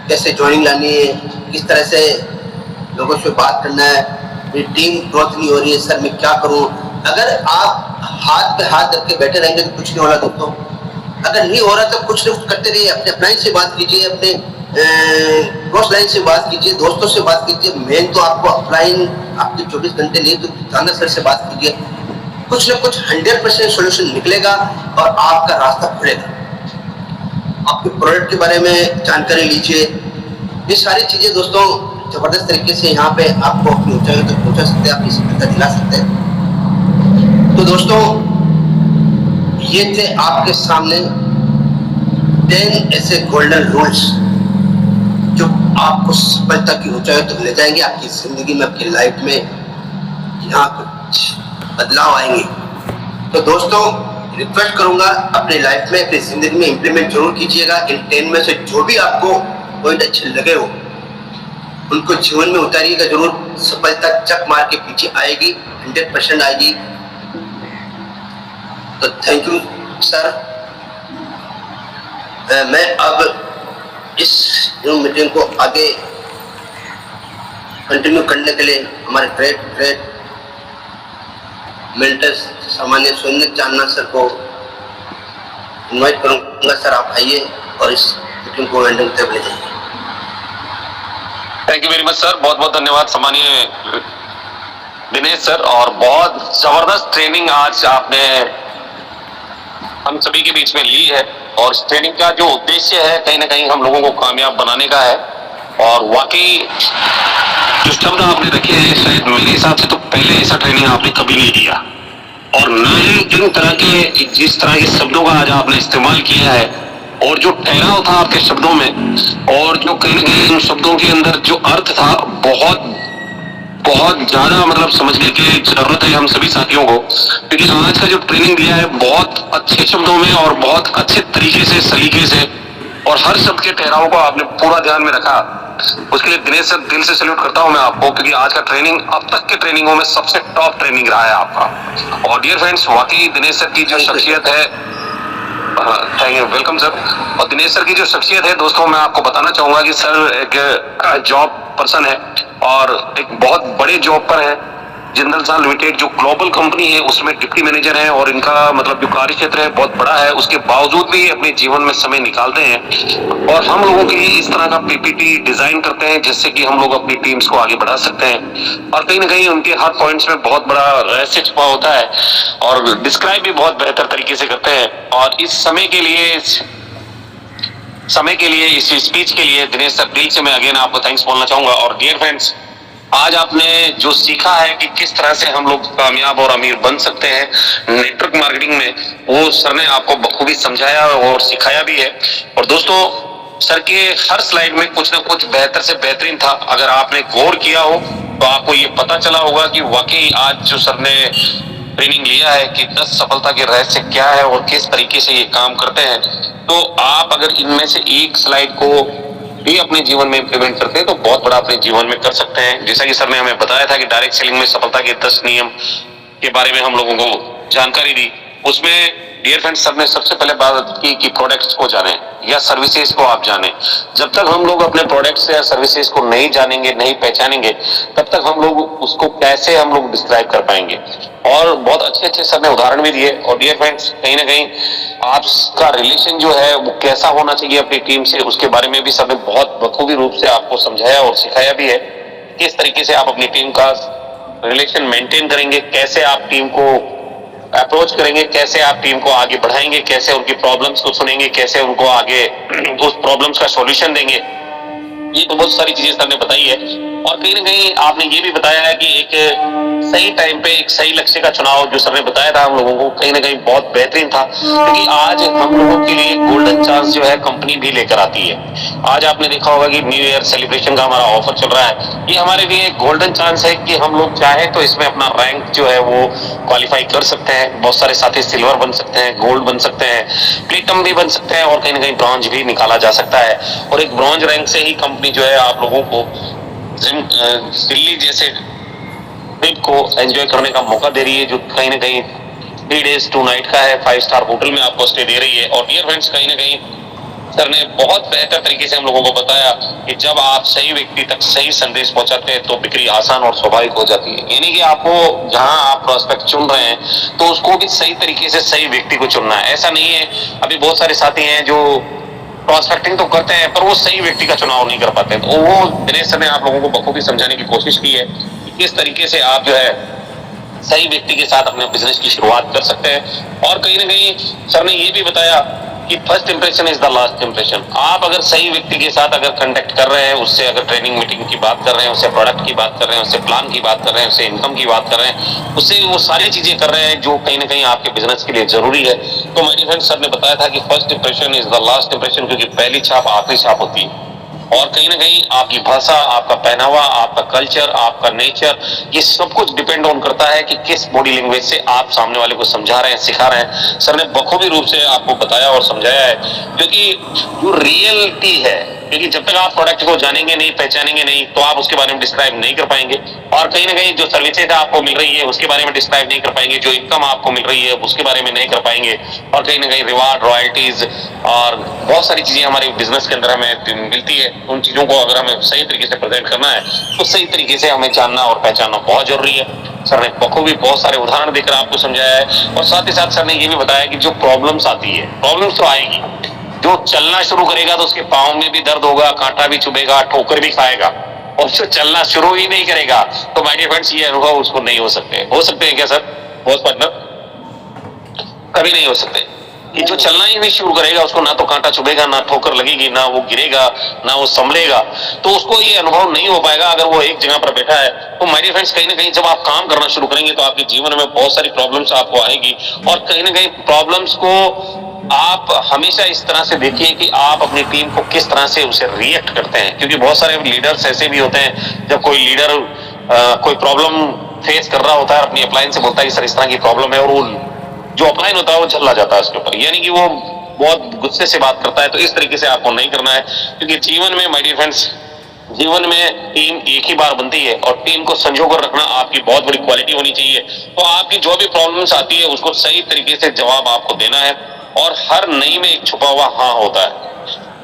कैसे ज्वाइनिंग लानी है, किस तरह से लोगों से बात करना है, मेरी टीम ग्रोथ नहीं हो रही है सर, मैं क्या करूँ। अगर आप हाथ पे हाथ रख के बैठे रहेंगे तो कुछ नहीं हो रहा दोस्तों। अगर नहीं हो रहा तो कुछ ना कुछ करते रहिए, अपने अपलाइन से बात कीजिए, अपने क्रॉस लाइन से बात कीजिए, दोस्तों से बात कीजिए। मेन तो आपको अपलाइन आपके 24 घंटे नहीं तो थाना सर से बात कीजिए, कुछ ना कुछ 100% सोल्यूशन निकलेगा और आपका रास्ता खुलेगा। आपके प्रोडक्ट के बारे में जानकारी लीजिए, ये सारी चीजें दोस्तों जबरदस्त तरीके से यहाँ पे आपको अपनी ऊंचाई तक पहुंचा सकते हैं, अपनी सफलता दिला सकते हैं। तो दोस्तों ये थे आपके सामने 10 ऐसे गोल्डन रूल्स जो आपको सफलता की ऊंचाई तक ले जाएंगे, आपकी जिंदगी में, आपकी लाइफ में यहाँ कुछ बदलाव आएंगे। तो दोस्तों रिक्वेस्ट करूंगा, अपनी लाइफ में, अपनी जिंदगी में इंप्लीमेंट जरूर कीजिएगा। इन 10 में से जो भी आपको पॉइंट अच्छे लगे हो उनको जीवन में उतारिएगा जरूर। सफलता चक मार के पीछे आएगी, 100% आएगी। तो थैंक यू सर। मैं अब इस जूम मीटिंग को आगे कंटिन्यू करने के लिए हमारे ग्रेट मेंटर्स सामान्य सुनील चांदना सर को इनवाइट करूंगा। सर आप आइए और इस मीटिंग को एंड तक ले जाइए। Thank you very much sir, बहुत बहुत धन्यवाद सम्मानीय दिनेश सर। और बहुत जबरदस्त ट्रेनिंग आज आपने हम सभी के बीच में ली है, और इस ट्रेनिंग का जो उद्देश्य है कहीं ना कहीं हम लोगों को कामयाब बनाने का है। और वाकई जो शब्द आपने रखे हैं, शायद मेरे हिसाब से तो पहले ऐसा ट्रेनिंग आपने कभी नहीं दिया, और न ही इन तरह के जिस तरह के शब्दों का आज आपने इस्तेमाल किया है, और जो ठहराव था आपके शब्दों में, और जो कहीं ना कहीं उन शब्दों के अंदर जो अर्थ था, बहुत बहुत ज्यादा मतलब समझने की जरूरत है हम सभी साथियों को। क्योंकि आज का जो ट्रेनिंग दिया है बहुत अच्छे शब्दों में और बहुत अच्छे तरीके से, सलीके से, और हर शब्द के ठहराव को आपने पूरा ध्यान में रखा। उसके लिए दिनेश सर दिल से सैल्यूट करता हूं मैं आपको, क्योंकि आज का ट्रेनिंग अब तक के ट्रेनिंगों में सबसे टॉप ट्रेनिंग रहा है आपका। और डियर फ्रेंड्स, वाकई दिनेश सर की जो शख्सियत है, थैंक यू, वेलकम सर। और दिनेश सर की जो शख्सियत है दोस्तों, मैं आपको बताना चाहूंगा कि सर एक जॉब पर्सन है और एक बहुत बड़े जॉब पर है। जिंदल साल लिमिटेड जो ग्लोबल कंपनी है उसमें डिप्टी मैनेजर है, और इनका मतलब जो कार्य क्षेत्र है बहुत बड़ा है। उसके बावजूद भी अपने जीवन में समय निकालते हैं और हम लोगों के लिए इस तरह का पीपीटी डिजाइन करते हैं जिससे कि हम लोग अपनी टीम्स को आगे बढ़ा सकते हैं। और कहीं ना कहीं उनके हर पॉइंट्स में बहुत बड़ा रहस्य छुपा होता है, और डिस्क्राइब भी बहुत बेहतर तरीके से करते हैं। और इस समय के लिए इस स्पीच के लिए दिनेश सर दिल से मैं अगेन आपको थैंक्स बोलना चाहूंगा। और डियर फ्रेंड्स, आज आपने जो सीखा है कि किस तरह से हम लोग कामयाब और अमीर बन सकते हैं नेटवर्क मार्केटिंग में, वो सर ने आपको बखूबी समझाया और सिखाया भी है। और दोस्तों, सर के हर स्लाइड में कुछ ना कुछ बेहतर से बेहतरीन था। अगर आपने गौर किया हो तो आपको ये पता चला होगा कि वाकई आज जो सर ने ट्रेनिंग लिया है कि 10 सफलता के रहस्य क्या है और किस तरीके से ये काम करते हैं, तो आप अगर इनमें से एक स्लाइड को भी अपने जीवन में इम्प्लीमेंट करते हैं तो बहुत बड़ा अपने जीवन में कर सकते हैं। जैसा कि सर ने हमें बताया था कि डायरेक्ट सेलिंग में सफलता के 10 नियम के बारे में हम लोगों को जानकारी दी, उसमें डियर फ्रेंड्स सर ने सबसे पहले बात की कि प्रोडक्ट्स को जाने या सर्विसेज को आप जाने। जब तक हम लोग अपने प्रोडक्ट्स या सर्विसेज को नहीं जानेंगे, नहीं पहचानेंगे, तब तक हम लोग उसको कैसे हम लोग डिस्क्राइब कर पाएंगे। और बहुत अच्छे अच्छे सर ने उदाहरण भी दिए। और डियर फ्रेंड्स कहीं ना कहीं आपका रिलेशन जो है वो कैसा होना चाहिए अपनी टीम से, उसके बारे में भी सर ने बहुत बखूबी रूप से आपको समझाया और सिखाया भी है। किस तरीके से आप अपनी टीम का रिलेशन मेंटेन करेंगे, कैसे आप टीम को अप्रोच करेंगे, कैसे आप टीम को आगे बढ़ाएंगे, कैसे उनकी प्रॉब्लम्स को सुनेंगे, कैसे उनको आगे उस प्रॉब्लम्स का सॉल्यूशन देंगे। ये तो बहुत सारी चीजें सर ने बताई है। और कहीं ना कहीं आपने ये भी बताया है कि एक सही टाइम पे एक सही लक्ष्य का चुनाव जो सर ने बताया था हम लोगों को, कहीं ना कहीं बहुत बेहतरीन था। क्योंकि आज हम लोगों के लिए गोल्डन चांस जो है कंपनी भी लेकर आती है। आज आपने देखा होगा कि न्यू ईयर सेलिब्रेशन का हमारा ऑफर चल रहा है। ये हमारे लिए एक गोल्डन चांस है कि हम लोग चाहे तो इसमें अपना रैंक जो है वो क्वालिफाई कर सकते हैं। बहुत सारे साथी सिल्वर बन सकते हैं, गोल्ड बन सकते हैं, प्लेटिनम भी बन सकते हैं और कहीं ना कहीं ब्रॉन्ज भी निकाला जा सकता है। और एक ब्रॉन्ज रैंक से ही कंपनी जो है आप लोगों को दिल्ली जैसे ट्रिप को एंजॉय करने का मौका दे रही है, जो कहीं ना कहीं 3 days 2 night का है, 5 स्टार होटल में आपको स्टे दे रही है। और डियर फ्रेंड्स कहीं ना कहीं सर ने बहुत बेहतर तरीके से हम लोगों को बताया कि जब आप सही व्यक्ति तक सही संदेश पहुंचाते हैं तो बिक्री आसान और स्वाभाविक हो जाती है। यानी कि आपको जहां आप प्रोस्पेक्ट चुन रहे हैं तो उसको भी सही तरीके से सही व्यक्ति को चुनना है। ऐसा नहीं है, अभी बहुत सारे साथी हैं जो प्रोस्पेक्टिंग तो करते हैं पर वो सही व्यक्ति का चुनाव नहीं कर पाते। तो वो दिनेश सर ने आप लोगों को बखूबी समझाने की कोशिश की है कि किस तरीके से आप जो है सही व्यक्ति के साथ अपने बिजनेस की शुरुआत कर सकते हैं। और कहीं ना कहीं सर ने ये भी बताया कि first impression is the last impression. आप अगर सही व्यक्ति के साथ अगर कंडक्ट कर रहे हैं, उससे अगर ट्रेनिंग मीटिंग की बात कर रहे हैं, उससे प्रोडक्ट की बात कर रहे हैं, उससे प्लान की बात कर रहे हैं, उससे इनकम की बात कर रहे हैं, उससे वो सारी चीजें कर रहे हैं जो कहीं ना कहीं आपके बिजनेस के लिए जरूरी है। तो माय डियर फ्रेंड्स सर ने बताया था कि first impression is the last impression, क्योंकि पहली छाप आखिरी छाप होती है। और कहीं ना कहीं आपकी भाषा, आपका पहनावा, आपका कल्चर, आपका नेचर, ये सब कुछ डिपेंड ऑन करता है कि किस बॉडी लैंग्वेज से आप सामने वाले को समझा रहे हैं, सिखा रहे हैं। सर ने बखूबी रूप से आपको बताया और समझाया है। क्योंकि जो रियलिटी है, क्योंकि जब तक आप प्रोडक्ट को जानेंगे नहीं, पहचानेंगे नहीं, तो आप उसके बारे में डिस्क्राइब नहीं कर पाएंगे। और कहीं ना कहीं जो सर्विसेज आपको मिल रही है उसके बारे में डिस्क्राइब नहीं कर पाएंगे, जो इनकम आपको मिल रही है उसके बारे में नहीं कर पाएंगे। और कहीं ना कहीं रिवार्ड, रॉयल्टीज और बहुत सारी चीजें हमारे बिजनेस के अंदर हमें मिलती है। उन चीजों को अगर हमें सही तरीके से प्रेजेंट करना है तो सही तरीके से हमें जानना और पहचानना बहुत जरूरी है। सर ने बखूबी बहुत सारे उदाहरण देकर आपको समझाया है। और साथ ही साथ सर ने ये भी बताया कि जो प्रॉब्लम्स आती है, प्रॉब्लम्स तो आएगी, जो चलना शुरू करेगा तो उसके पाँव में भी दर्द होगा, कांटा भी चुभेगा, ठोकर भी खाएगा। और जो चलना शुरू ही नहीं करेगा तो माय डियर फ्रेंड्स ये अनुभव उसको नहीं हो सकते हैं क्या सर बॉस पार्टनर? कभी नहीं हो सकते। कि जो चलना ही नहीं शुरू करेगा उसको ना तो कांटा चुभेगा, ना ठोकर लगेगी, ना वो गिरेगा, ना वो संभलेगा, तो उसको ये अनुभव नहीं हो पाएगा अगर वो एक जगह पर बैठा है। तो माय डियर फ्रेंड्स कहीं ना कहीं जब आप काम करना शुरू करेंगे तो आपके जीवन में बहुत सारी प्रॉब्लम्स आपको आएगी। और कहीं ना कहीं प्रॉब्लम्स को आप हमेशा इस तरह से देखिए कि आप अपनी टीम को किस तरह से उसे रिएक्ट करते हैं। क्योंकि बहुत सारे लीडर्स ऐसे भी होते हैं, जब कोई लीडर कोई प्रॉब्लम फेस कर रहा होता है, अपनी अप्लाइन से बोलता है कि सर इस तरह की प्रॉब्लम है, और वो जो अपलाइन होता है वो झल्ला जाता है उसके ऊपर, यानी कि वो बहुत गुस्से से बात करता है। तो इस तरीके से आपको नहीं करना है। क्योंकि जीवन में माय डियर फ्रेंड्स, जीवन में टीम एक ही बार बनती है और टीम को संजो कर रखना आपकी बहुत बड़ी क्वालिटी होनी चाहिए। तो आपकी जो भी प्रॉब्लम्स आती है उसको सही तरीके से जवाब आपको देना है। और हर नहीं में एक छुपा हुआ हाँ होता है।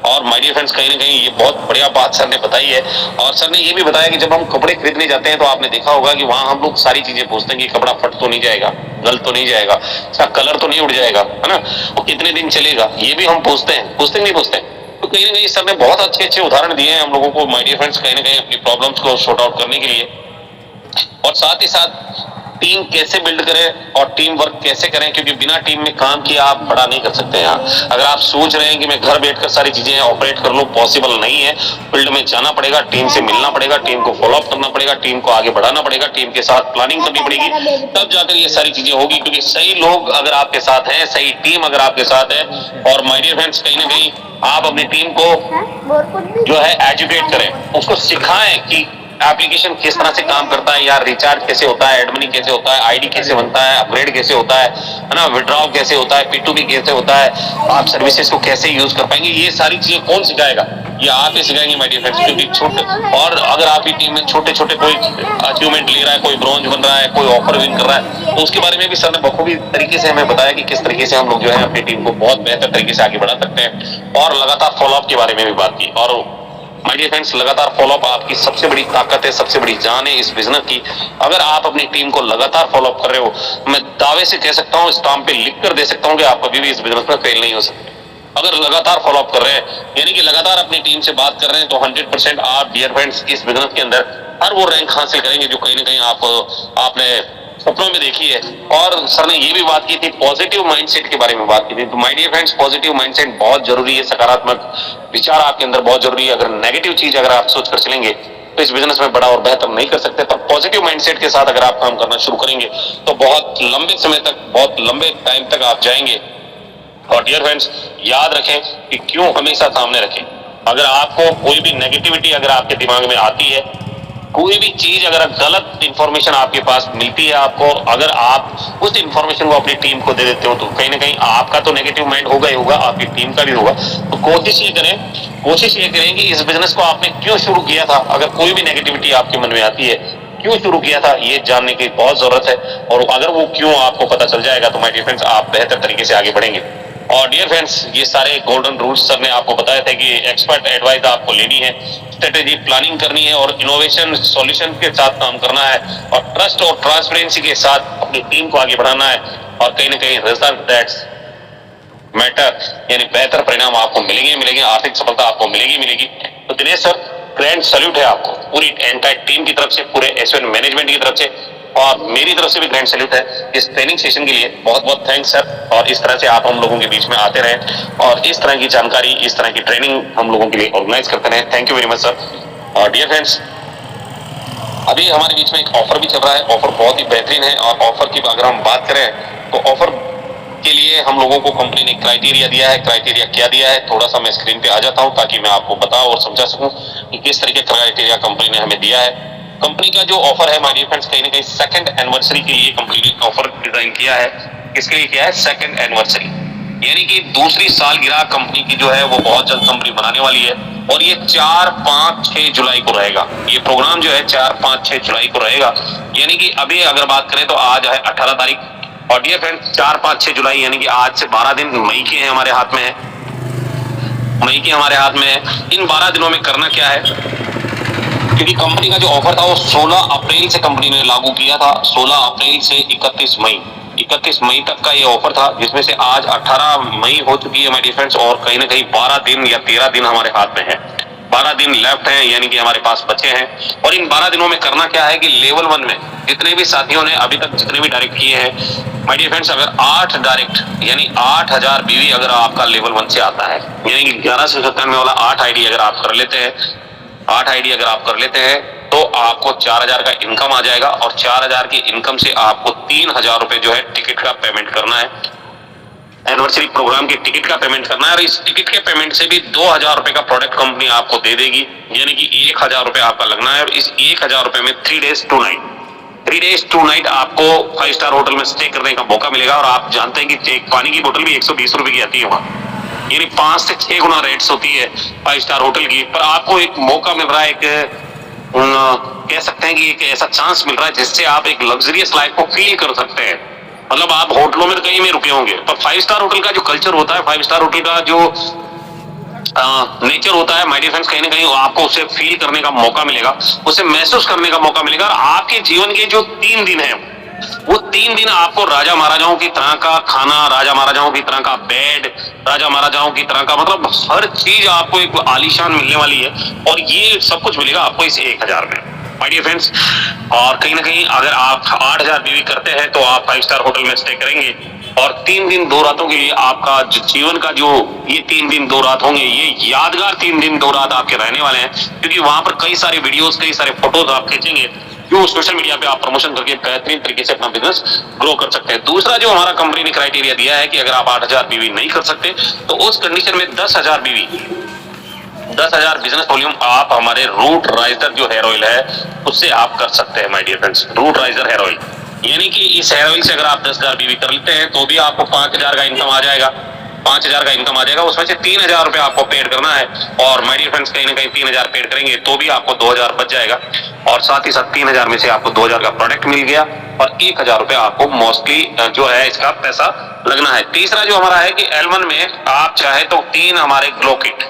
और माय डियर फ्रेंड्स कहीं ना कहीं ये बहुत बढ़िया बात सर ने बताई है। और सर ने ये भी बताया कि जब हम कपड़े खरीदने जाते हैं तो आपने देखा होगा कि वहां हम लोग सारी चीजें पूछते हैं कि कपड़ा फट तो नहीं जाएगा, गल तो नहीं जाएगा, इसका कलर तो नहीं उड़ जाएगा, है ना, वो कितने दिन चलेगा, ये भी हम पूछते हैं, पूछते नहीं पूछते। तो कहीं ना कहीं सर ने बहुत अच्छे अच्छे उदाहरण दिए हैं हम लोगों को माय डियर फ्रेंड्स, कहीं ना कहीं अपनी प्रॉब्लम्स को सॉर्ट आउट करने के लिए। और साथ ही साथ टीम कैसे बिल्ड करें और टीम वर्क कैसे करें, क्योंकि बिना टीम में काम किए आप बड़ा नहीं कर सकते हैं। अगर आप सोच रहे हैं कि मैं घर बैठकर सारी चीजें ऑपरेट कर लूं, पॉसिबल नहीं है। फील्ड में जाना पड़ेगा, टीम से मिलना पड़ेगा, टीम को फॉलो अप करना पड़ेगा, टीम को आगे बढ़ाना पड़ेगा, टीम के साथ प्लानिंग करनी पड़ेगी, तब जाकर ये सारी चीजें होगी। क्योंकि सही लोग अगर आपके साथ हैं, सही टीम अगर आपके साथ है, और माय डियर फ्रेंड्स कहीं ना कहीं आप अपनी टीम को जो है एजुकेट करें, उसको सिखाएं कि एप्लीकेशन किस तरह से काम करता है, या रिचार्ज कैसे होता है, एड मनी कैसे होता है, आईडी कैसे बनता है, अपग्रेड कैसे होता है ना, विड्रॉल कैसे होता है, P2P कैसे होता है, आप सर्विसेज को कैसे यूज कर पाएंगे, ये सारी चीजें कौन सिखाएगा? ये आप ही सिखाएंगे माय डियर फ्रेंड्स। क्योंकि छोटे, और अगर आपकी टीम में छोटे छोटे कोई अचीवमेंट ले रहा है, कोई ब्रॉन्ज बन रहा है, कोई ऑफर विन कर रहा है, तो उसके बारे में भी सर ने बखूबी तरीके से हमें बताया कि किस तरीके से हम लोग जो है अपनी टीम को बहुत बेहतर तरीके से आगे बढ़ा सकते हैं, और लगातार फॉलोअप के बारे में भी बात की। और माय डियर फ्रेंड्स, लगातार फॉलोअप आपकी सबसे बड़ी ताकत है, सबसे बड़ी जान है इस बिजनेस की। अगर आप अपनी टीम को लगातार फॉलोअप कर रहे हो, मैं दावे से कह सकता हूँ, स्टाम्प पे लिख कर दे सकता हूँ कि आप कभी भी इस बिजनेस में फेल नहीं हो सकते। अगर लगातार फॉलोअप कर रहे हैं, यानी कि लगातार अपनी टीम से बात कर रहे हैं, तो 100% आप डियर फ्रेंड्स इस बिजनेस के अंदर हर वो रैंक हासिल करेंगे जो कहीं ना कहीं आपने सपनों में देखी है। और सर ने ये भी बात की थी, पॉजिटिव माइंडसेट के बारे में बात की थी। तो my dear friends, positive mindset बहुत जरूरी है, सकारात्मक विचार आपके अंदर बहुत जरूरी है। अगर नेगेटिव चीज अगर आप सोच कर चलेंगे तो इस बिजनेस में बड़ा और बेहतर नहीं कर सकते। पर पॉजिटिव माइंडसेट के साथ अगर आप काम करना शुरू करेंगे तो बहुत लंबे समय तक, बहुत लंबे टाइम तक आप जाएंगे। और डियर फ्रेंड्स, याद रखें कि क्यों हमेशा सामने रखें। अगर आपको कोई भी नेगेटिविटी अगर आपके दिमाग में आती है, कोई भी चीज अगर गलत इंफॉर्मेशन आपके पास मिलती है आपको, अगर आप उस इंफॉर्मेशन को अपनी टीम को दे देते हो, तो कहीं ना कहीं आपका तो नेगेटिव माइंड होगा ही होगा, आपकी टीम का भी होगा। तो कोशिश ये करें कि इस बिजनेस को आपने क्यों शुरू किया था। अगर कोई भी नेगेटिविटी आपके मन में आती है, क्यों शुरू किया था, ये जानने की बहुत जरूरत है। और अगर वो क्यों आपको पता चल जाएगा तो माय डियर फ्रेंड्स, आप बेहतर तरीके से आगे बढ़ेंगे। और डियर फ्रेंड्स, ये सारे गोल्डन रूल्स सर ने आपको बताया था कि एक्सपर्ट एडवाइस आपको लेनी है, स्ट्रेटेजी प्लानिंग करनी है, और इनोवेशन सॉल्यूशन के साथ काम करना है, और ट्रस्ट और ट्रांसपेरेंसी के साथ अपनी टीम को आगे बढ़ाना है। और कहीं ना कहीं रिजल्ट दैट्स मैटर, यानी बेहतर परिणाम आपको मिलेंगे, आर्थिक सफलता आपको मिलेगी। तो दिनेश सर, ग्रैंड सैल्यूट है आपको, पूरी एंटायर टीम की तरफ से, पूरे एसवन मैनेजमेंट की तरफ से, और मेरी तरफ से भी ग्रैंड सैल्यूट है इस ट्रेनिंग सेशन के लिए। बहुत बहुत थैंक्स सर। और इस तरह से आप हम लोगों के बीच में आते रहें और इस तरह की जानकारी, इस तरह की ट्रेनिंग हम लोगों के लिए ऑर्गेनाइज करते रहें। Thank you very much sir. और डियर फ्रेंड्स, अभी हमारे बीच में एक ऑफर भी चल रहा है, ऑफर बहुत ही बेहतरीन है। और ऑफर की अगर हम बात करें तो ऑफर के लिए हम लोगों को कंपनी ने क्राइटेरिया दिया है। क्राइटेरिया क्या दिया है, थोड़ा सा मैं स्क्रीन पे आ जाता हूं ताकि मैं आपको बता और समझा सकूं कि किस तरह के क्राइटेरिया कंपनी ने हमें दिया है। कंपनी का जो ऑफर है माय डियर फ्रेंड्स, कहीं ना कहीं सेकंड एनिवर्सरी के लिए कंपनी ने ऑफर डिजाइन किया है। किसके लिए किया है? सेकंड एनिवर्सरी, यानी कि दूसरी सालगिरह कंपनी की जो है वो बहुत जल्द कंपनी बनाने वाली है। और ये 4, 5, 6 जुलाई को रहेगा। ये प्रोग्राम जो है 4, 5, 6 जुलाई को रहेगा। यानी कि अभी अगर बात करें तो आज है 18 तारीख, और डियर फ्रेंड्स 4, 5, 6 जुलाई यानी कि आज से 12 दिन मई के हैं हमारे हाथ में है, मई के हमारे हाथ में है। इन 12 दिनों में करना क्या है, क्योंकि कंपनी का जो ऑफर था वो 16 अप्रैल से कंपनी ने लागू किया था। 16 अप्रैल से 31 मई तक का ये ऑफर था, जिसमें से आज 18 मई हो चुकी है माय डियर फ्रेंड्स। और कहीं ना कहीं 12 दिन या 13 दिन हमारे हाथ में है, 12 दिन लेफ्ट हैं, यानी कि हमारे पास बचे हैं। और इन 12 दिनों में करना क्या है कि लेवल 1 में जितने भी साथियों ने अभी तक जितने भी डायरेक्ट किए हैं माय डियर फ्रेंड्स, अगर 8 डायरेक्ट यानी 8000 बीवी अगर आपका लेवल 1 से आता है, यानी कि 1197 वाला 8 आईडी अगर आप कर लेते हैं, 8 आईडी अगर आप कर लेते हैं तो आपको 4000 का इनकम आ जाएगा। और 4000 की इनकम से आपको 3000 रुपए जो है टिकट का पेमेंट करना है, एनिवर्सरी प्रोग्राम की टिकट का पेमेंट करना है। और इस टिकट के पेमेंट से भी 2000 रुपए का प्रोडक्ट कंपनी आपको दे देगी, यानी कि 1000 रुपए आपका लगना है। और इस 1000 रुपए में 3 डेज 2 नाइट आपको 5 स्टार होटल में स्टे करने का मौका मिलेगा। और आप जानते हैं कि एक पानी की बोतल भी 120 रुपए की आती है वहां, यानी 5 से 6 गुना रेट्स होती है 5 स्टार होटल की। पर आपको एक मौका मिल रहा है, एक कह सकते हैं कि एक ऐसा चांस मिल रहा है जिससे आप एक लग्जरियस लाइफ को फील कर सकते हैं। मतलब आप होटलों में कहीं में रुके होंगे, पर 5 स्टार होटल का जो कल्चर होता है, 5 स्टार होटल का जो नेचर होता है माय डियर फ्रेंड्स, कहीं ना कहीं आपको उसे फील करने का मौका मिलेगा, उसे महसूस करने का मौका मिलेगा। और आपके जीवन के जो 3 दिन है, वो 3 दिन आपको राजा महाराजाओं की तरह का खाना, राजा महाराजाओं की तरह का बेड, राजा महाराजाओं की तरह का मतलब हर चीज आपको एक आलीशान मिलने वाली है। और ये सब कुछ मिलेगा आपको इस 1000 में माय डियर फ्रेंड्स। और कहीं ना कहीं अगर आप 8000 बीवी करते हैं तो आप 5 स्टार होटल में स्टे करेंगे। और 3 दिन 2 रातों के लिए आपका जीवन का जो ये 3 दिन 2 रात होंगे, ये यादगार 3 दिन 2 रात आपके रहने वाले हैं। क्योंकि वहां पर कई सारे वीडियोस, कई सारे फोटोज आप खींचेंगे जो सोशल मीडिया पे आप प्रमोशन करके बेहतरीन तरीके से अपना बिजनेस ग्रो कर सकते हैं। दूसरा जो हमारा कंपनी ने क्राइटेरिया दिया है कि अगर आप 8000 बीवी नहीं कर सकते तो उस कंडीशन में 10,000 बीवी 10,000 बिजनेस वॉल्यूम आप हमारे रूट राइजर जो हेयर ऑयल है उससे आप कर सकते हैं my dear friends. Root riser hair oil यानी कि इस हेयर ऑयल से अगर आप 10,000 बीवी कर लेते हैं तो भी आपको 5,000 का इनकम आ जाएगा। 5,000 का इनकम आ जाएगा, उसमें से 3,000 रुपए आपको पेड करना है। और माय डियर फ्रेंड्स कहीं ना कहीं 3,000 पेड करेंगे तो भी आपको 2,000 बच जाएगा। और साथ ही साथ 3,000 में से आपको 2,000 का प्रोडक्ट मिल गया और 1,000 रुपए आपको मोस्टली जो है इसका पैसा लगना है। तीसरा जो हमारा है कि L1 में आप चाहे तो 3 हमारे ग्लो किट,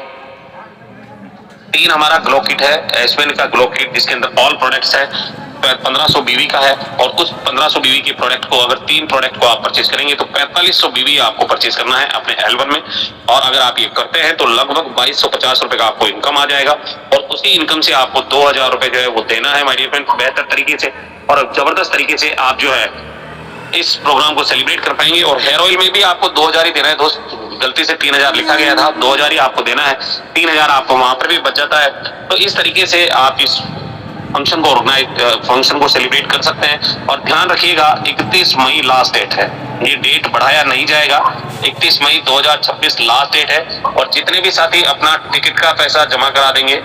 3 हमारा ग्लो किट है, एस्पेन का ग्लो किट जिसके अंदर ऑल प्रोडक्ट्स है, 1500 बीवी का है। और उस 1500 बीवी के प्रोडक्ट को अगर 3 प्रोडक्ट को आप परचेज करेंगे तो 4500 बीवी आपको परचेज करना है अपने L1 में। और अगर आप ये करते हैं तो लगभग 2250 रुपए का आपको इनकम आ जाएगा और उसी इनकम से आपको 2,000 रुपए जो है वो देना है माय डियर फ्रेंड, बेहतर तरीके से और जबरदस्त तरीके से आप जो है इस प्रोग्राम को सेलिब्रेट कर पाएंगे। और हेयर ऑयल में भी आपको 2,000 ही देना है दोस्त, गलती से 3,000 लिखा गया था, 2,000 ही आपको देना है, 3,000 आपको वहां पर भी बच जाता है। तो इस तरीके से आप इस फंक्शन को फंक्शन को सेलिब्रेट कर सकते हैं। और ध्यान रखिएगा 31 मई लास्ट डेट है, ये डेट बढ़ाया नहीं जाएगा। 31 मई 2026 लास्ट डेट है। और जितने भी साथी अपना टिकट का पैसा जमा करा देंगे,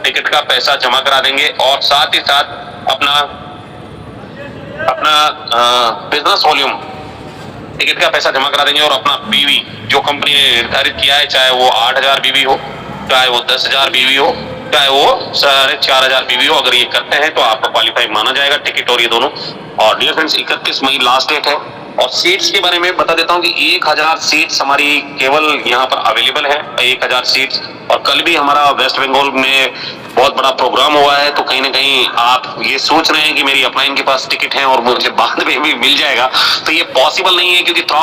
टिकट का पैसा जमा करा देंगे और साथ ही साथ अपना बिजनेस वॉल्यूम टिकट का पैसा जमा करा देंगे और अपना बीवी जो कंपनी ने निर्धारित किया है, चाहे वो 8,000 बीवी हो, चाहे वो 10,000 बीवी हो, चाहे वो 4,500 बीवी हो, अगर ये करते हैं तो आपको क्वालिफाई माना जाएगा टिकट और ये दोनों। और डियर फ्रेंड्स 31 मई लास्ट डेट है। और सीट्स के बारे में बता देता हूँ कि 1,000 सीट्स हमारी केवल यहाँ पर अवेलेबल है, 1,000 सीट्स। और कल भी हमारा वेस्ट बंगाल में बहुत बड़ा प्रोग्राम हुआ है, तो कहीं ना कहीं आप ये सोच रहे हैं कि मेरी अपलाइन के पास टिकट है और मुझे बाद में भी मिल जाएगा, तो ये पॉसिबल नहीं है क्योंकि तो